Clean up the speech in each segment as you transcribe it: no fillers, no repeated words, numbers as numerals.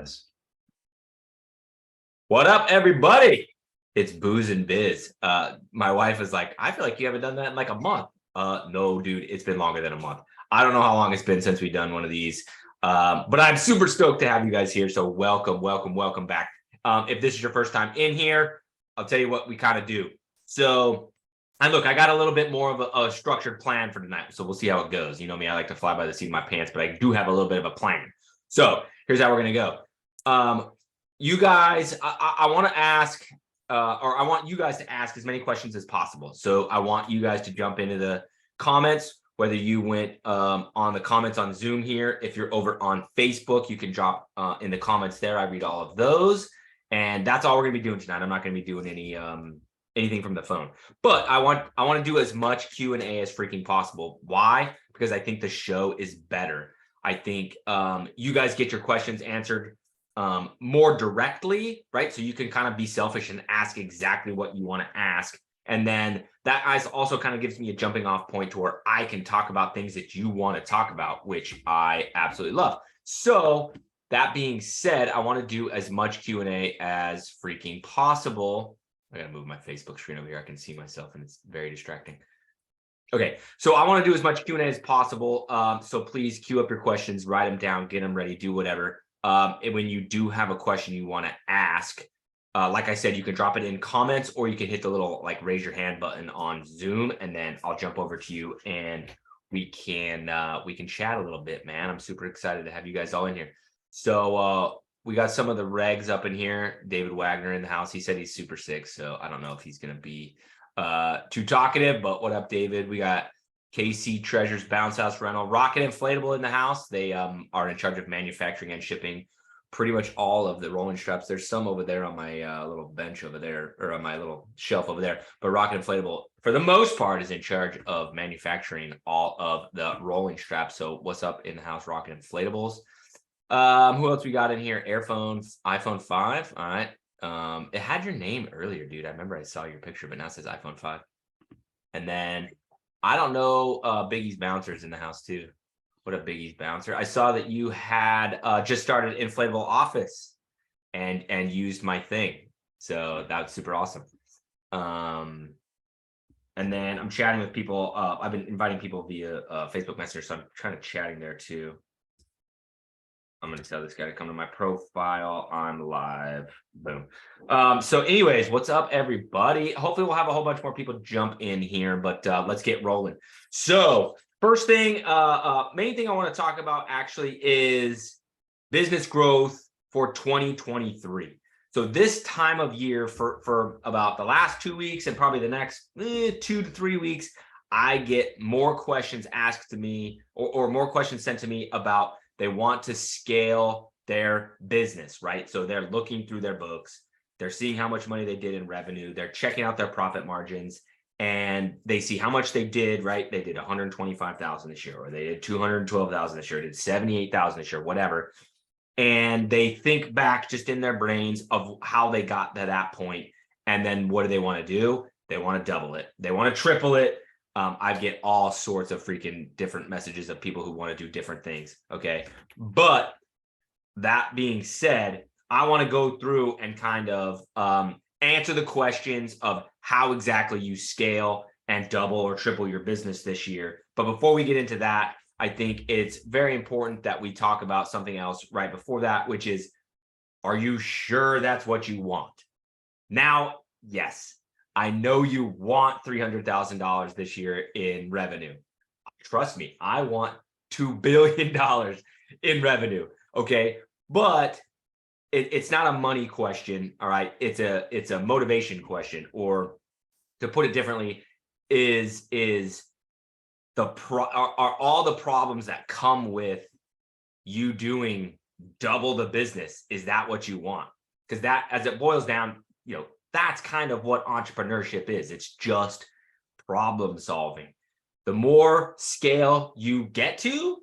this. What up, everybody? It's Booze and Biz. My wife is like, I feel like you haven't done that in like a month. No, dude, it's been longer than a month. I don't know how long it's been since we've done one of these, but I'm super stoked to have you guys here. So welcome back. If this is your first time in here, I'll tell you what we kind of do. So, I got a little bit more of a structured plan for tonight. So we'll see how it goes. You know me, I like to fly by the seat of my pants, but I do have a little bit of a plan. So here's how we're going to go. You guys, I want to ask, or I want you guys to ask as many questions as possible. So I want you guys to jump into the comments, whether you went on the comments on Zoom here. If you're over on Facebook, you can drop in the comments there. I read all of those. And that's all we're going to be doing tonight. I'm not going to be doing anything from the phone, but I want to do as much Q&A as freaking possible. Why? Because I think the show is better. I think you guys get your questions answered more directly, right? So you can kind of be selfish and ask exactly what you want to ask. And then that also kind of gives me a jumping off point to where I can talk about things that you want to talk about, which I absolutely love. So that being said, I want to do as much Q&A as freaking possible. I got to move my Facebook screen over here. I can see myself and it's very distracting. Okay, so I want to do as much Q&A as possible. So please queue up your questions, write them down, get them ready, do whatever. And when you do have a question you want to ask, like I said, you can drop it in comments or you can hit the little like raise your hand button on Zoom, and then I'll jump over to you and we can chat a little bit, man. I'm super excited to have you guys all in here. So we got some of the regs up in here. David Wagner in the house. He said he's super sick, so I don't know if he's going to be too talkative, but what up, David? We got KC Treasures Bounce House Rental, Rocket Inflatable in the house. They are in charge of manufacturing and shipping pretty much all of the rolling straps. There's some over there on my little bench over there, or on my little shelf over there, but Rocket Inflatable, for the most part, is in charge of manufacturing all of the rolling straps. So what's up in the house, Rocket Inflatables? Who else we got in here? Airphones, iPhone 5. All right. It had your name earlier, dude. I remember I saw your picture, but now it says iPhone 5. And then I don't know, Biggie's Bouncers in the house too. What a Biggie's Bouncer. I saw that you had just started Inflatable Office and used my thing. So that's super awesome. And then I'm chatting with people. I've been inviting people via Facebook Messenger, so I'm trying to chatting there too. I'm going to tell this guy to come to my profile. I'm live. Boom. So anyways, what's up, everybody? Hopefully we'll have a whole bunch more people jump in here, but let's get rolling. So first thing, main thing I want to talk about actually is business growth for 2023. So this time of year for about the last 2 weeks and probably the next 2 to 3 weeks, I get more questions asked to me or more questions sent to me about they want to scale their business, right? So they're looking through their books. They're seeing how much money they did in revenue. They're checking out their profit margins and they see how much they did, right? They did 125,000 this year, or they did 212,000 this year, did 78,000 this year, whatever. And they think back just in their brains of how they got to that point. And then what do they want to do? They want to double it. They want to triple it. I get all sorts of freaking different messages of people who want to do different things. Okay. But that being said, I want to go through and kind of answer the questions of how exactly you scale and double or triple your business this year. But before we get into that, I think it's very important that we talk about something else right before that, which is, are you sure that's what you want? Now, yes. I know you want $300,000 this year in revenue. Trust me, I want $2 billion in revenue. Okay. But it's not a money question. All right. It's a motivation question, or to put it differently, are all the problems that come with you doing double the business, is that what you want? Because that, as it boils down, that's kind of what entrepreneurship is. It's just problem solving. The more scale you get to,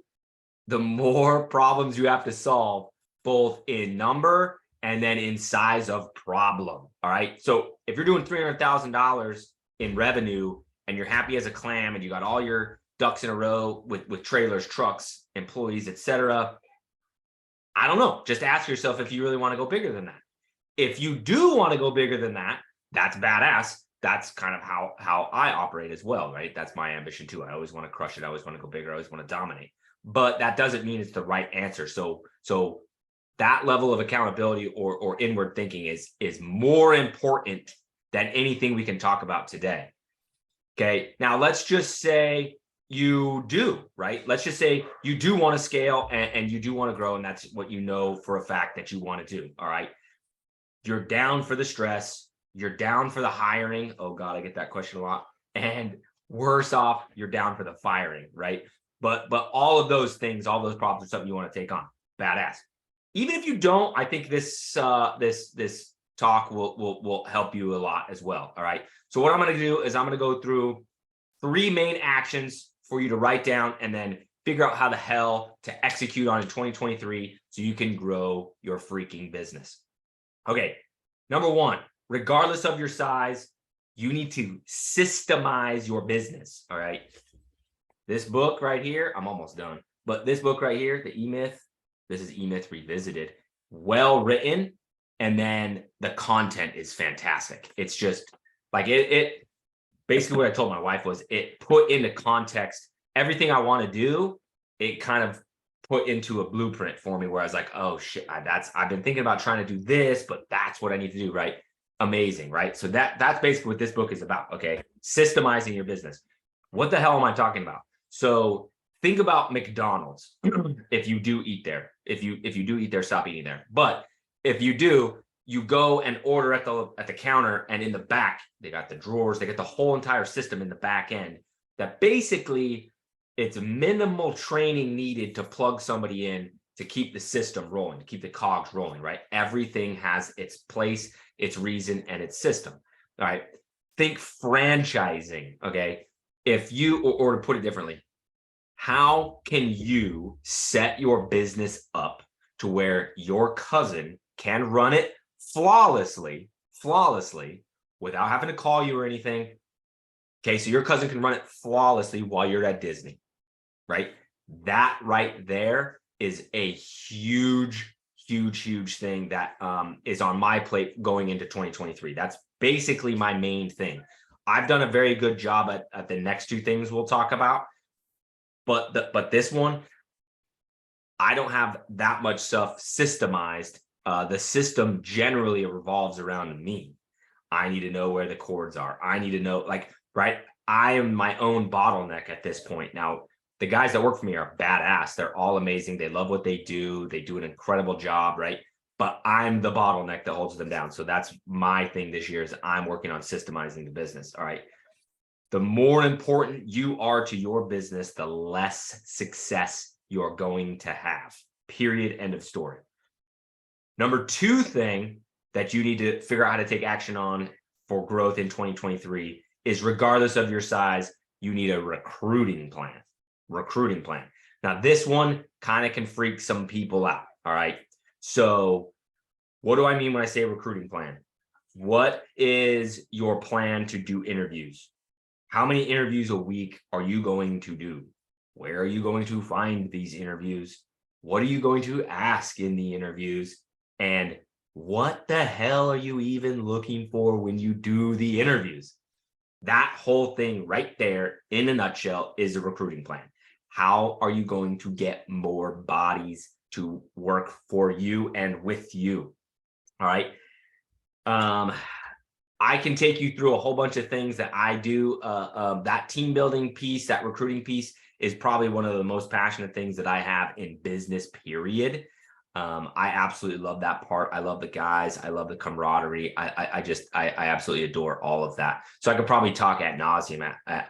the more problems you have to solve, both in number and then in size of problem. All right. So if you're doing $300,000 in revenue and you're happy as a clam and you got all your ducks in a row with trailers, trucks, employees, etc., I don't know. Just ask yourself if you really want to go bigger than that. If you do want to go bigger than that, that's badass. That's kind of how I operate as well, right? That's my ambition too. I always want to crush it. I always want to go bigger. I always want to dominate. But that doesn't mean it's the right answer. So that level of accountability or inward thinking is more important than anything we can talk about today. Okay. Now let's just say you do, right? Let's just say you do want to scale and you do want to grow, and that's what you know for a fact that you want to do. All right. You're down for the stress. You're down for the hiring. Oh God, I get that question a lot. And worse off, you're down for the firing, right? But all of those things, all those problems are something you want to take on. Badass. Even if you don't, I think this talk will help you a lot as well. All right. So what I'm going to do is I'm going to go through 3 main actions for you to write down and then figure out how the hell to execute on in 2023 so you can grow your freaking business. Okay. Number 1, regardless of your size, you need to systemize your business. All right. This book right here, I'm almost done, but this book right here, the E-Myth, this is E-Myth Revisited, well written. And then the content is fantastic. It's just like it basically what I told my wife was it put into context everything I want to do. It kind of put into a blueprint for me where I was like, oh shit, I've been thinking about trying to do this, but that's what I need to do, right? Amazing, right? So that's basically what this book is about. Okay. Systemizing your business. What the hell am I talking about? So think about McDonald's. If you do eat there, if you do eat there, stop eating there. But if you do, you go and order at the counter, and in the back, they got the drawers, they got the whole entire system in the back end that basically it's minimal training needed to plug somebody in to keep the system rolling, to keep the cogs rolling, right? Everything has its place, its reason, and its system. All right. Think franchising. Okay. If you, or to put it differently, how can you set your business up to where your cousin can run it flawlessly without having to call you or anything? Okay, so your cousin can run it flawlessly while you're at Disney, right? That right there is a huge thing that is on my plate going into 2023. That's basically my main thing. I've done a very good job at the next 2 things we'll talk about. But this one, I don't have that much stuff systemized. The system generally revolves around me. I need to know where the cords are. I need to know, like, right? I am my own bottleneck at this point. Now, the guys that work for me are badass. They're all amazing. They love what they do. They do an incredible job, right? But I'm the bottleneck that holds them down. So that's my thing this year is I'm working on systemizing the business. All right. The more important you are to your business, the less success you're going to have. Period. End of story. Number 2 thing that you need to figure out how to take action on for growth in 2023 is, regardless of your size, you need a recruiting plan. Now, this one kind of can freak some people out. All right. So what do I mean when I say recruiting plan? What is your plan to do interviews? How many interviews a week are you going to do? Where are you going to find these interviews? What are you going to ask in the interviews? And what the hell are you even looking for when you do the interviews? That whole thing right there, in a nutshell, is a recruiting plan. How are you going to get more bodies to work for you and with you? All right. I can take you through a whole bunch of things that I do. That team building piece, that recruiting piece is probably one of the most passionate things that I have in business, period. I absolutely love that part. I love the guys. I love the camaraderie. I absolutely adore all of that. So I could probably talk ad nauseum at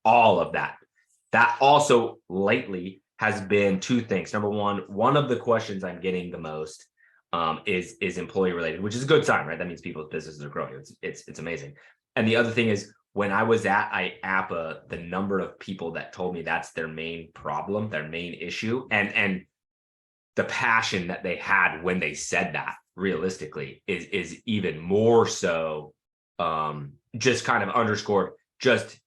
all of that. That also lately has been 2 things. Number one of the questions I'm getting the most is employee related, which is a good sign, right? That means people's businesses are growing. It's amazing. And the other thing is, when I was at IAPA, the number of people that told me that's their main problem, their main issue, and the passion that they had when they said that, realistically, is even more so, just kind of underscored just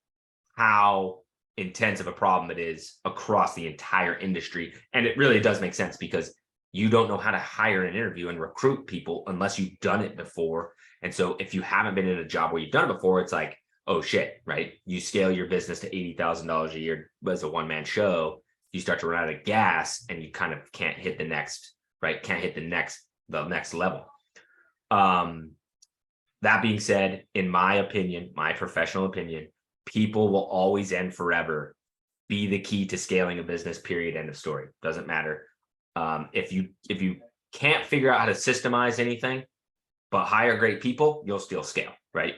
how intense of a problem it is across the entire industry. And it really does make sense, because You don't know how to hire and interview and recruit people unless you've done it before. And so if you haven't been in a job where you've done it before, it's like, oh shit, right? You scale your business to $80,000 a year as a one-man show, you start to run out of gas and you kind of can't hit the next, right? Can't hit the next level. That being said, in my opinion, my professional opinion, people will always and forever be the key to scaling a business, period, end of story. Doesn't matter. If you can't figure out how to systemize anything, but hire great people, you'll still scale, right?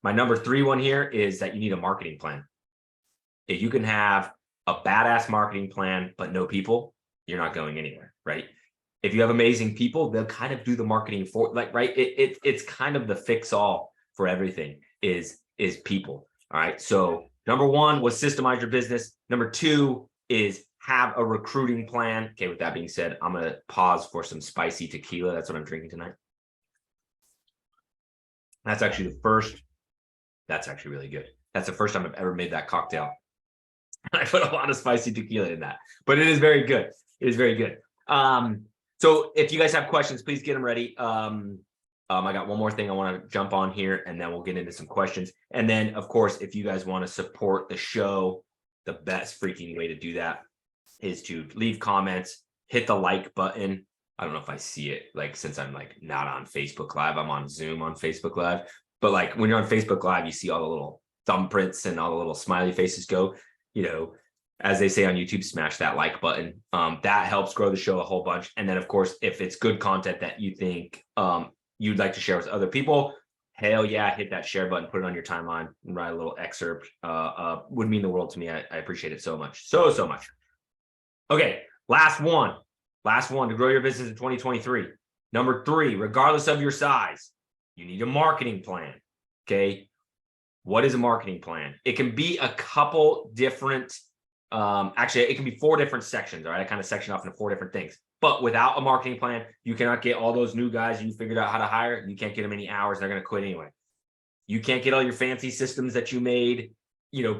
My number 3 one here is that you need a marketing plan. If you can have a badass marketing plan, but no people, you're not going anywhere, right? If you have amazing people, they'll kind of do the marketing for, like, right? It's kind of the fix all for everything is people. All right. So number 1 was systemize your business. Number 2 is have a recruiting plan. Okay. With that being said, I'm going to pause for some spicy tequila. That's what I'm drinking tonight. That's actually the first. That's actually really good. That's the first time I've ever made that cocktail. I put a lot of spicy tequila in that, but it is very good. It is very good. So if you guys have questions, please get them ready. I got one more thing I want to jump on here, and then we'll get into some questions. And then, of course, if you guys want to support the show, the best freaking way to do that is to leave comments, hit the like button. I don't know if I see it, like, since I'm like not on Facebook Live, I'm on Zoom on Facebook Live. But like when you're on Facebook Live, you see all the little thumbprints and all the little smiley faces go, you know, as they say on YouTube, smash that like button. That helps grow the show a whole bunch. And then, of course, if it's good content that you think you'd like to share with other people, hell yeah, hit that share button, put it on your timeline, and write a little excerpt. Would mean the world to me. I appreciate it so much. So much. Okay, last one to grow your business in 2023. Number 3, regardless of your size, you need a marketing plan. Okay. What is a marketing plan? It can be a couple different, actually, it can be 4 different sections. All right. I kind of section off into 4 different things. But without a marketing plan, you cannot get all those new guys you figured out how to hire. You can't get them any hours. They're going to quit anyway. You can't get all your fancy systems that you made,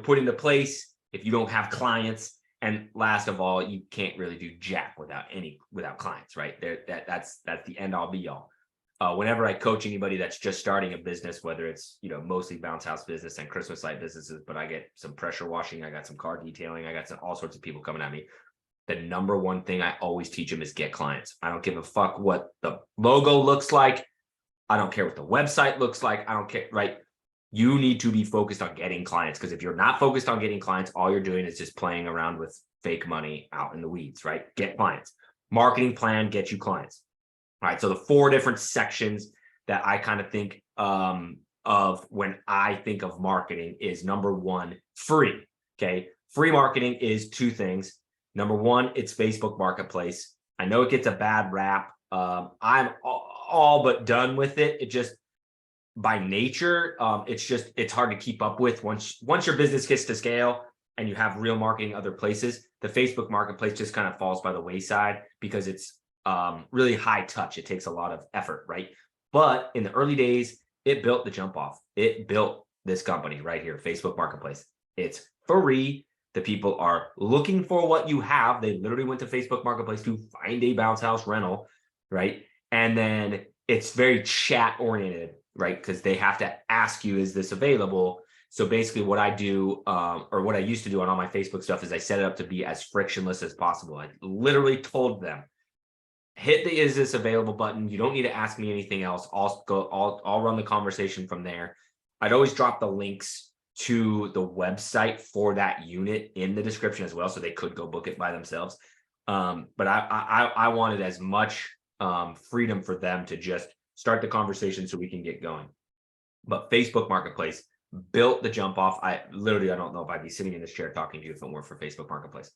put into place if you don't have clients. And last of all, you can't really do jack without clients, right? That's the end all be all. Whenever I coach anybody that's just starting a business, whether it's, mostly bounce house business and Christmas light businesses, but I get some pressure washing, I got some car detailing, I got all sorts of people coming at me. The number 1 thing I always teach them is get clients. I don't give a fuck what the logo looks like. I don't care what the website looks like. I don't care, right? You need to be focused on getting clients, because if you're not focused on getting clients, all you're doing is just playing around with fake money out in the weeds, right? Get clients. Marketing plan, get you clients. All right, so the 4 different sections that I kind of think of when I think of marketing is number 1, free. Okay, free marketing is 2 things. Number 1, it's Facebook Marketplace. I know it gets a bad rap. I'm all but done with it. It just, by nature, it's hard to keep up with. Once your business gets to scale and you have real marketing other places, the Facebook Marketplace just kind of falls by the wayside because it's really high touch. It takes a lot of effort, right? But in the early days, it built the jump off. It built this company right here, Facebook Marketplace. It's free. The people are looking for what you have. They literally went to Facebook Marketplace to find a bounce house rental, right? And then it's very chat oriented, right? Because they have to ask you, is this available? So basically what I do, or what I used to do on all my Facebook stuff, is I set it up to be as frictionless as possible. I literally told them, hit the "is this available" button. You don't need to ask me anything else. I'll run the conversation from there. I'd always drop the links to the website for that unit in the description as well, so they could go book it by themselves. But I wanted as much freedom for them to just start the conversation so we can get going. But Facebook Marketplace built the jump off. I don't know if I'd be sitting in this chair talking to you if it weren't for Facebook Marketplace.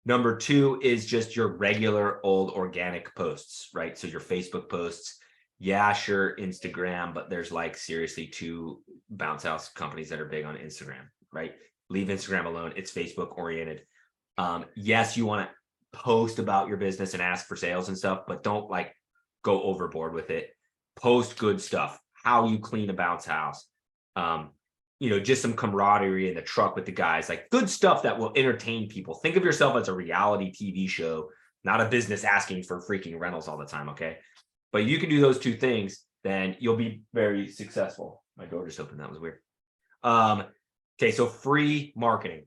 Number 2 is just your regular old organic posts, right? So your Facebook posts, yeah, sure, Instagram, but there's like seriously 2 bounce house companies that are big on Instagram, right? Leave Instagram alone. It's Facebook oriented. Yes, you want to post about your business and ask for sales and stuff, but don't like go overboard with it. Post good stuff, how you clean a bounce house, just some camaraderie in the truck with the guys, like good stuff that will entertain people. Think of yourself as a reality TV show not a business asking for freaking rentals all the time. Okay. But you can do those two things, then you'll be very successful. My door just opened. That was weird. Okay. So free marketing.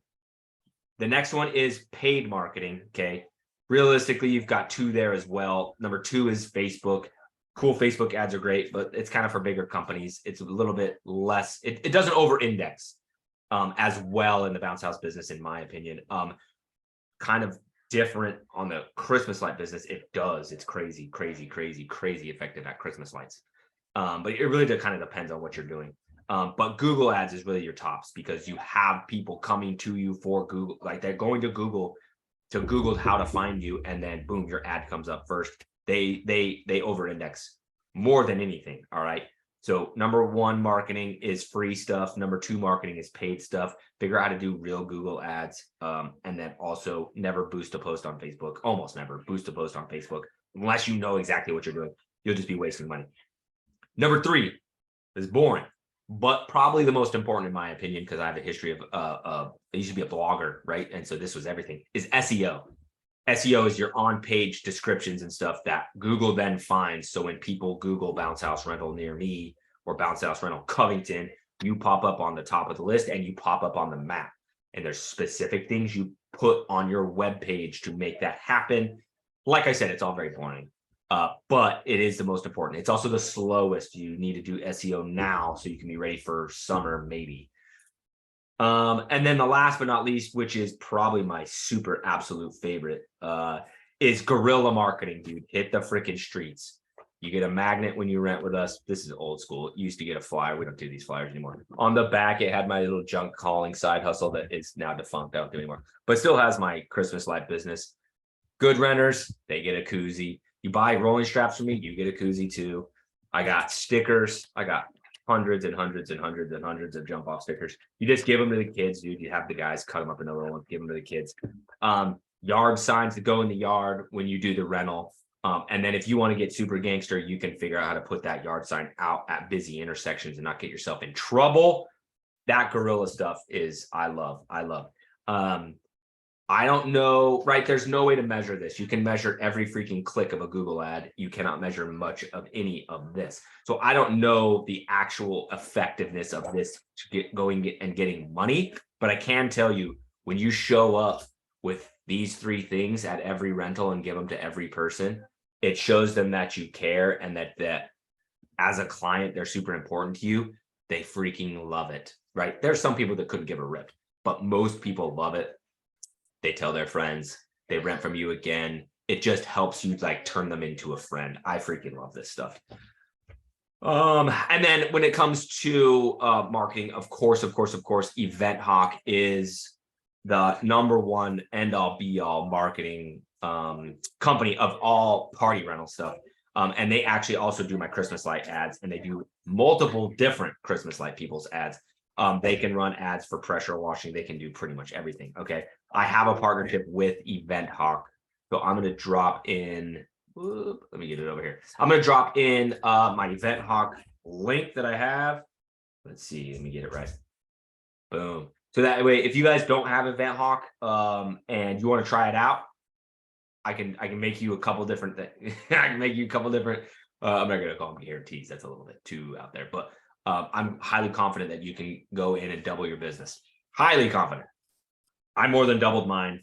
The next one is paid marketing. Okay. Realistically, you've got two there as well. Number two is Facebook. Cool. Facebook ads are great, but it's kind of for bigger companies. It's a little bit less. It doesn't over index as well in the bounce house business, in my opinion. Kind of different on the Christmas light business. It does. It's crazy, crazy, crazy, crazy effective at Christmas lights. But it really kind of depends on what you're doing. But Google ads is really your tops because you have people coming to you for Google, like they're going to Google how to find you, and then boom, your ad comes up first. They over index more than anything. All right. So number one, marketing is free stuff. Number two, marketing is paid stuff. Figure out how to do real Google ads. And then also never boost a post on Facebook. Almost never boost a post on Facebook unless you know exactly what you're doing. You'll just be wasting money. Number three is boring, but probably the most important in my opinion, because I have a history of I used to be a blogger, right? And so this was everything, is SEO. SEO is your on-page descriptions and stuff that Google then finds. So when people Google bounce house rental near me or bounce house rental Covington, you pop up on the top of the list and you pop up on the map. And there's specific things you put on your web page to make that happen. Like I said, it's all very boring, but it is the most important. It's also the slowest. You need to do SEO now so you can be ready for summer, maybe. And then the last but not least, which is probably my super absolute favorite, is guerrilla marketing, dude. Hit the freaking streets. You get a magnet when you rent with us. This is old school. You used to get a flyer. We don't do these flyers anymore. On the back, it had my little junk calling side hustle that is now defunct. I don't do anymore, but still has my Christmas light business. Good renters, they get a koozie. You buy rolling straps from me, you get a koozie too. I got stickers. I got hundreds and hundreds and hundreds and hundreds of jump off stickers. You just give them to the kids, dude. You have the guys cut them up in a little one, give them to the kids. Yard signs that go in the yard when you do the rental. And then if you want to get super gangster, you can figure out how to put that yard sign out at busy intersections and not get yourself in trouble. That guerrilla stuff is, I love. I don't know, right? There's no way to measure this. You can measure every freaking click of a Google ad. You cannot measure much of any of this. So I don't know the actual effectiveness of this to get going and getting money, but I can tell you when you show up with these three things at every rental and give them to every person, it shows them that you care and that as a client, they're super important to you. They freaking love it, right? There's some people that couldn't give a rip, but most people love it. They tell their friends, they rent from you again. It just helps you like turn them into a friend. I freaking love this stuff. And then when it comes to marketing, of course, Event Hawk is the number one end all be all marketing company of all party rental stuff. And they actually also do my Christmas light ads, and they do multiple different Christmas light people's ads. They can run ads for pressure washing. They can do pretty much everything. Okay. I have a partnership with Event Hawk. So I'm going to drop in, let me get it over here. I'm going to drop in my Event Hawk link that I have. Let's see. Let me get it right. Boom. So that way, if you guys don't have Event Hawk and you want to try it out, I can make you a couple different things. I can make you a couple different, I'm not going to call them guarantees. That's a little bit too out there, but I'm highly confident that you can go in and double your business. Highly confident. I more than doubled mine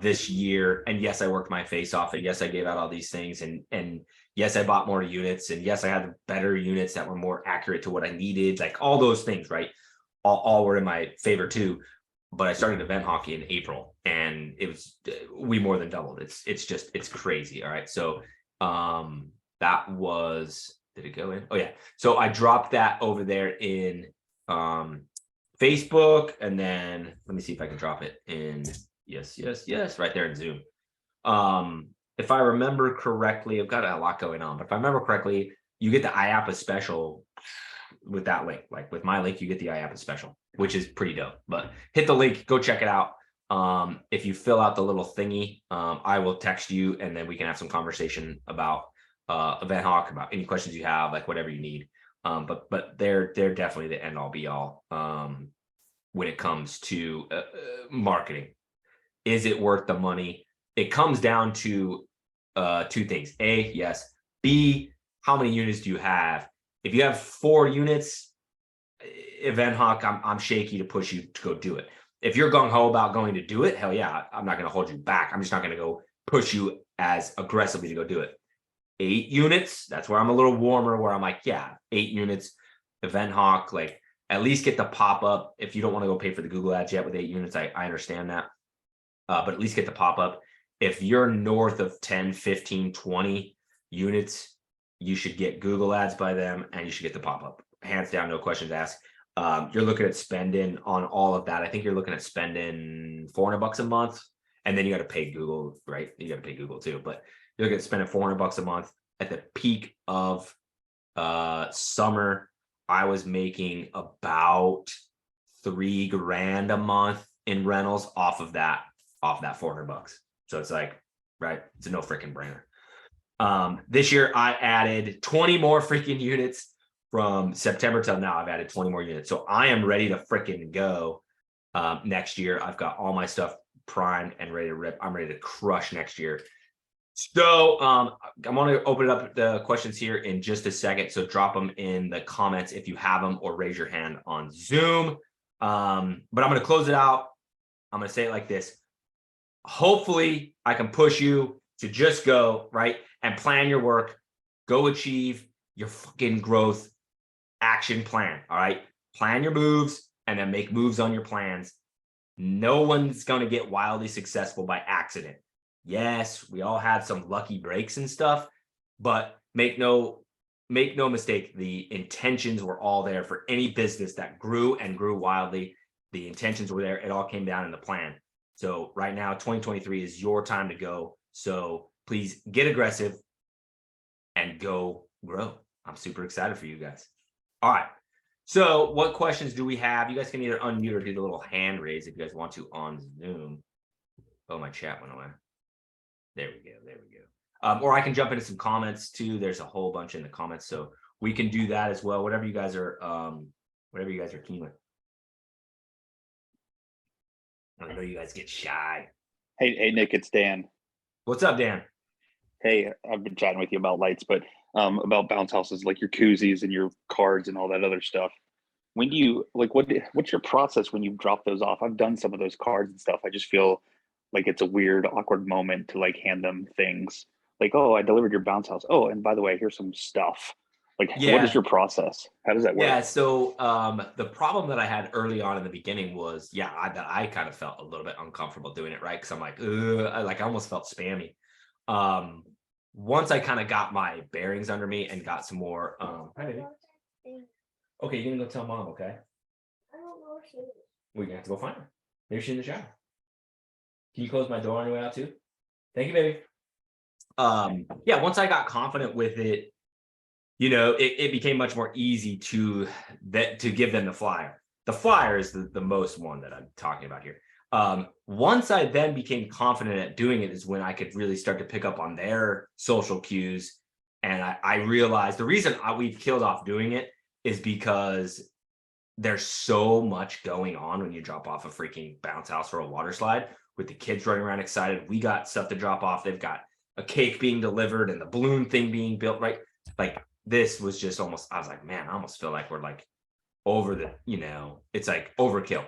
this year. And yes, I worked my face off. And yes, I gave out all these things. And yes, I bought more units. And yes, I had better units that were more accurate to what I needed. Like all those things, right? All were in my favor too. But I started Event Hockey in April, and it was we more than doubled. It's crazy. All right. So that was, did it go in? Oh yeah. So I dropped that over there in Facebook, and then let me see if I can drop it in. Yes, right there in Zoom. If I remember correctly, I've got a lot going on, but if I remember correctly, you get the IAPA special with that link. Like with my link, you get the IAPA special, which is pretty dope. But hit the link, go check it out. If you fill out the little thingy, I will text you, and then we can have some conversation about Event Hawk, about any questions you have, like whatever you need. But they're definitely the end all be all when it comes to marketing. Is it worth the money? it comes down to two things. A, yes. B, how many units do you have? If you have 4 units, Event Hawk, I'm shaky to push you to go do it. If you're gung-ho about going to do it, hell yeah, I'm not going to hold you back. I'm just not going to go push you as aggressively to go do it. 8 units, that's where I'm a little warmer, where I'm like, yeah, 8 units, Event Hawk, like at least get the pop-up. If you don't want to go pay for the Google ads yet with 8 units, I understand that. But at least get the pop-up. If you're north of 10, 15, 20 units, you should get Google ads by them and you should get the pop-up. Hands down, no questions asked. You're looking at spending on all of that. I think you're looking at spending $400 a month, and then you got to pay Google, right? You got to pay Google too, but you're looking at spending $400 a month. At the peak of summer, I was making about $3,000 a month in rentals off that $400. So it's like, right, it's a no freaking brainer. This year I added 20 more freaking units. From September till now, I've added 20 more units. So I am ready to freaking go next year. I've got all my stuff primed and ready to rip. I'm ready to crush next year. So I'm going to open up the questions here in just a second. So drop them in the comments if you have them, or raise your hand on Zoom. But I'm going to close it out. I'm going to say it like this. Hopefully I can push you to just go, right, and plan your work, go achieve your fucking growth action plan. All right. Plan your moves and then make moves on your plans. No one's going to get wildly successful by accident. Yes, we all had some lucky breaks and stuff, but make no mistake, the intentions were all there for any business that grew and grew wildly. The intentions were there. It all came down in the plan. So right now, 2023 is your time to go. So please get aggressive and go grow. I'm super excited for you guys. All right. So what questions do we have? You guys can either unmute or do the little hand raise if you guys want to on Zoom. Oh, my chat went away. There we go. There we go. Or I can jump into some comments too. There's a whole bunch in the comments, so we can do that as well. Whatever you guys are keen with. I know you guys get shy. Hey, Nick, it's Dan. What's up, Dan? Hey, I've been chatting with you about lights, but about bounce houses, like your koozies and your cards and all that other stuff. When do you what's your process when you drop those off? I've done some of those cards and stuff. I just feel like it's a weird, awkward moment to like hand them things like, oh, I delivered your bounce house. Oh, and by the way, here's some stuff. Like, what is your process? How does that work? Yeah, so the problem that I had early on in the beginning was, I kind of felt a little bit uncomfortable doing it, right? Because I'm like, I almost felt spammy. Once I kind of got my bearings under me and got some more. Okay, you're gonna go tell mom, okay? I don't know where she is. We're gonna have to go find her. Maybe she's in the shower. Can you close my door on your way out too? Thank you, baby. Yeah, once I got confident with it, it became much more easy to give them the flyer. The flyer is the most one that I'm talking about here. Once I then became confident at doing it is when I could really start to pick up on their social cues. And I realized the reason we've killed off doing it is because there's so much going on when you drop off a freaking bounce house or a water slide with the kids running around excited. We got stuff to drop off. They've got a cake being delivered and the balloon thing being built, right? Like this was just almost, I was like, man, I almost feel like we're like over the, it's like overkill.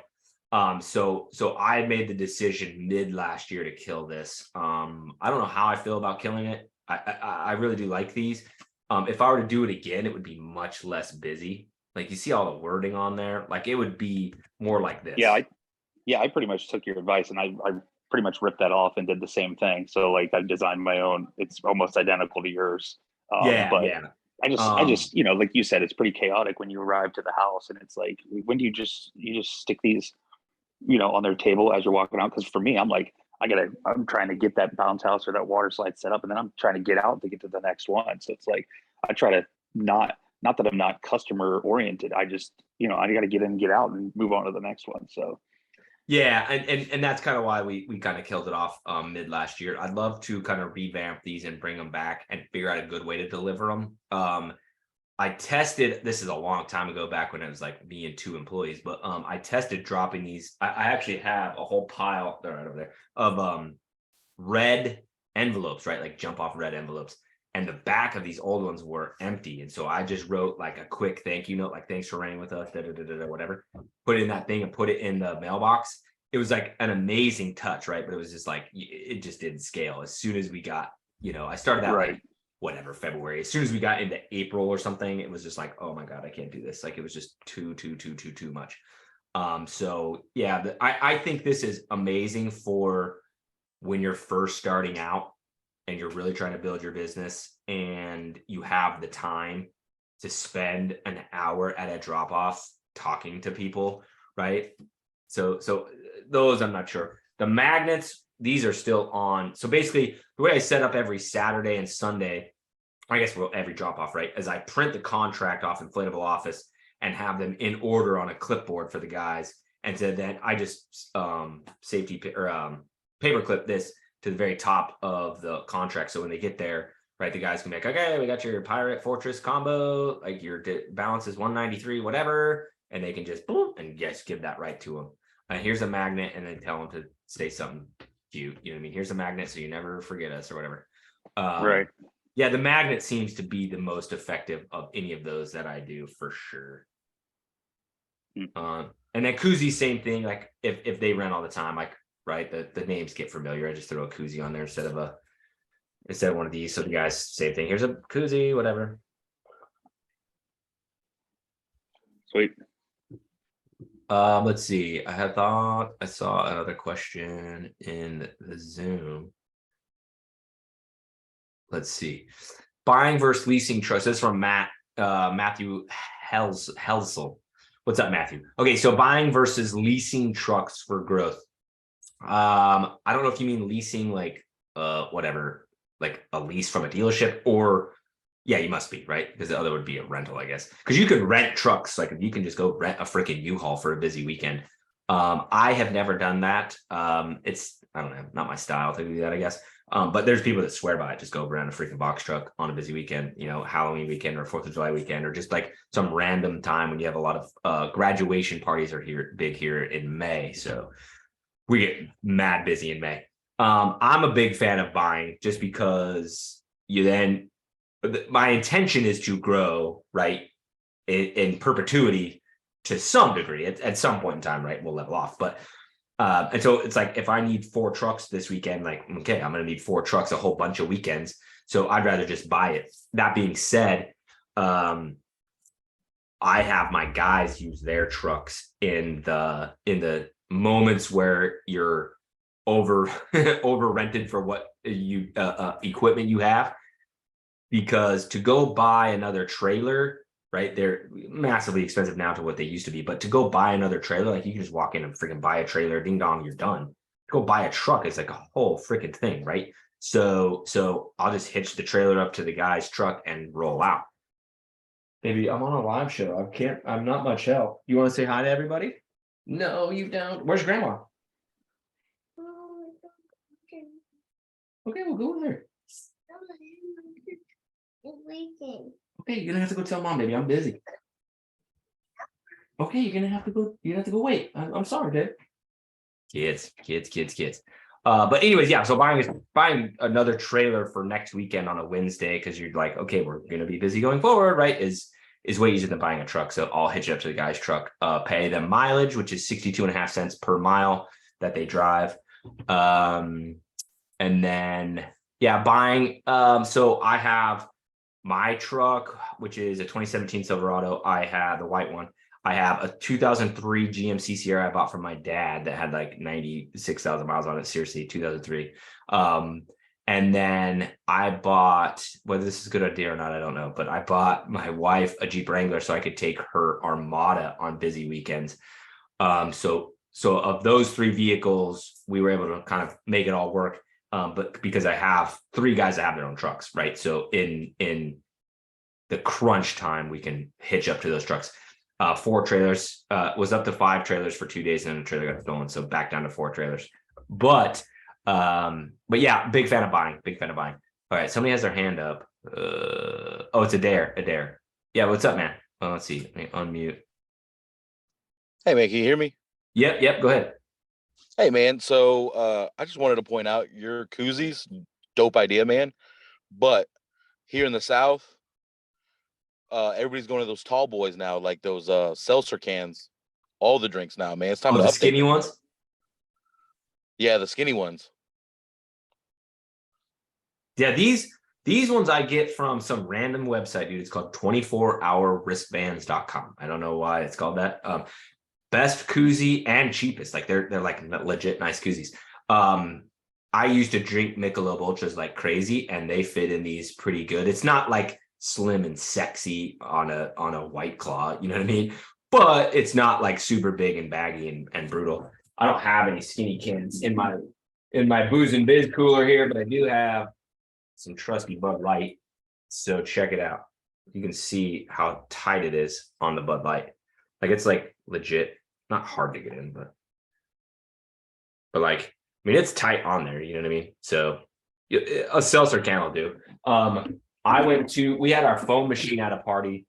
So I made the decision mid last year to kill this. I don't know how I feel about killing it. I really do like these. If I were to do it again, it would be much less busy. Like you see all the wording on there, like it would be more like this. I pretty much took your advice and I pretty much ripped that off and did the same thing. So like I designed my own, it's almost identical to yours. I just, like you said, it's pretty chaotic when you arrive to the house and it's like, when do you just stick these, on their table as you're walking out? Cause for me, I'm like, I'm trying to get that bounce house or that water slide set up and then I'm trying to get out to get to the next one. So it's like, I try to not that I'm not customer oriented. I just, I got to get in and get out and move on to the next one. So. Yeah, and that's kind of why we kind of killed it off mid last year. I'd love to kind of revamp these and bring them back and figure out a good way to deliver them. I tested, this is a long time ago, back when it was like me and 2 employees, but I tested dropping these. I actually have a whole pile, they're right over there, of red envelopes, right? Like jump off red envelopes. And the back of these old ones were empty. And so I just wrote like a quick thank you note, like thanks for running with us, whatever. Put it in that thing and put it in the mailbox. It was like an amazing touch, right? But it was just like, it just didn't scale. As soon as we got, I started that like whatever, February. As soon as we got into April or something, it was just like, oh my God, I can't do this. Like it was just too much. So yeah, I think this is amazing for when you're first starting out and you're really trying to build your business and you have the time to spend an hour at a drop off talking to people, right? So those I'm not sure. The magnets, these are still on. So basically the way I set up every Saturday and Sunday, I guess every drop off, right, is I print the contract off Inflatable Office and have them in order on a clipboard for the guys. And so then I just paper clip this to the very top of the contract. So when they get there, right, the guys can be like, okay, we got your Pirate Fortress combo, like your balance is 193, whatever. And they can just boom and just give that right to them. Here's a magnet, and then tell them to say something cute. You know what I mean? Here's a magnet so you never forget us or whatever. Right. Yeah, the magnet seems to be the most effective of any of those that I do for sure. And then koozie, same thing. Like if they rent all the time, like right, the names get familiar. I just throw a koozie on there instead of one of these. So the guys, same thing. Here's a koozie, whatever. Sweet. Let's see. I thought I saw another question in the Zoom. Let's see. Buying versus leasing trucks. This is from Matthew Helsel. What's up, Matthew? Okay, so buying versus leasing trucks for growth. I don't know if you mean leasing like whatever, like a lease from a dealership, or yeah, you must be, right? Because the other would be a rental, I guess. Because you can rent trucks, like you can just go rent a freaking U-Haul for a busy weekend. I have never done that. It's, I don't know, not my style to do that, I guess. But there's people that swear by it. Just go rent a freaking box truck on a busy weekend, Halloween weekend or 4th of July weekend, or just like some random time when you have a lot of graduation parties are big here in May. So we get mad busy in May. I'm a big fan of buying just because my intention is to grow, right, in perpetuity to some degree. At some point in time, right, we'll level off. But and so it's like if I need 4 trucks this weekend, like, okay, I'm going to need 4 trucks a whole bunch of weekends. So I'd rather just buy it. That being said, I have my guys use their trucks in the moments where you're over rented for what you equipment you have. Because to go buy another trailer, right, they're massively expensive now to what they used to be. But to go buy another trailer, like you can just walk in and freaking buy a trailer, ding dong, you're done. Go buy a truck, it's like a whole freaking thing, right? So I'll just hitch the trailer up to the guy's truck and roll out. Maybe I'm on a live show. I'm not much help. You want to say hi to everybody? No, you don't. Where's grandma? Okay, we'll go with her. Okay, you're gonna have to go tell mom, baby. I'm busy. Okay, you're gonna have to go. You have to go wait. I'm sorry, Dad. Kids. But anyways, yeah. So buying another trailer for next weekend on a Wednesday because you're like, okay, we're gonna be busy going forward, right? Is way easier than buying a truck. So I'll hitch it up to the guy's truck, pay them mileage, which is 62.5 cents per mile that they drive. And then yeah, buying. So I have my truck, which is a 2017 Silverado. I have the white one. I have a 2003 GMC Sierra I bought from my dad that had like 96,000 miles on it. Seriously, 2003. And then I bought, whether this is a good idea or not, I don't know, but I bought my wife a Jeep Wrangler so I could take her Armada on busy weekends. So of those 3 vehicles, we were able to kind of make it all work. But because I have 3 guys that have their own trucks, right? So in the crunch time, we can hitch up to those trucks. 4 trailers, was up to 5 trailers for 2 days, and then the trailer got stolen, so back down to 4 trailers. But yeah, big fan of buying. All right, somebody has their hand up. Oh, it's Adair. Yeah, what's up, man? Let's see. Let me unmute. Hey, man, can you hear me? Yep. Go ahead. Hey, man. So I just wanted to point out your koozies, dope idea, man. But here in the South, everybody's going to those tall boys now, like those seltzer cans, all the drinks now, man. It's time Oh, to the update. skinny ones? Yeah, the skinny ones. Yeah, these ones I get from some random website, dude. It's called 24hourwristbands.com. I don't know why it's called that. Best koozie and cheapest. Like they're like legit nice koozies. I used to drink Michelob Ultras like crazy, and they fit in these pretty good. It's not like slim and sexy on a White Claw, you know what I mean? But it's not like super big and baggy and brutal. I don't have any skinny cans in my booze and biz cooler here, but I do have some trusty Bud Light. So check it out. You can see how tight it is on the Bud Light. Like it's like legit, not hard to get in, but like, I mean, it's tight on there. You know what I mean? So a seltzer can will do. We had our foam machine at a party,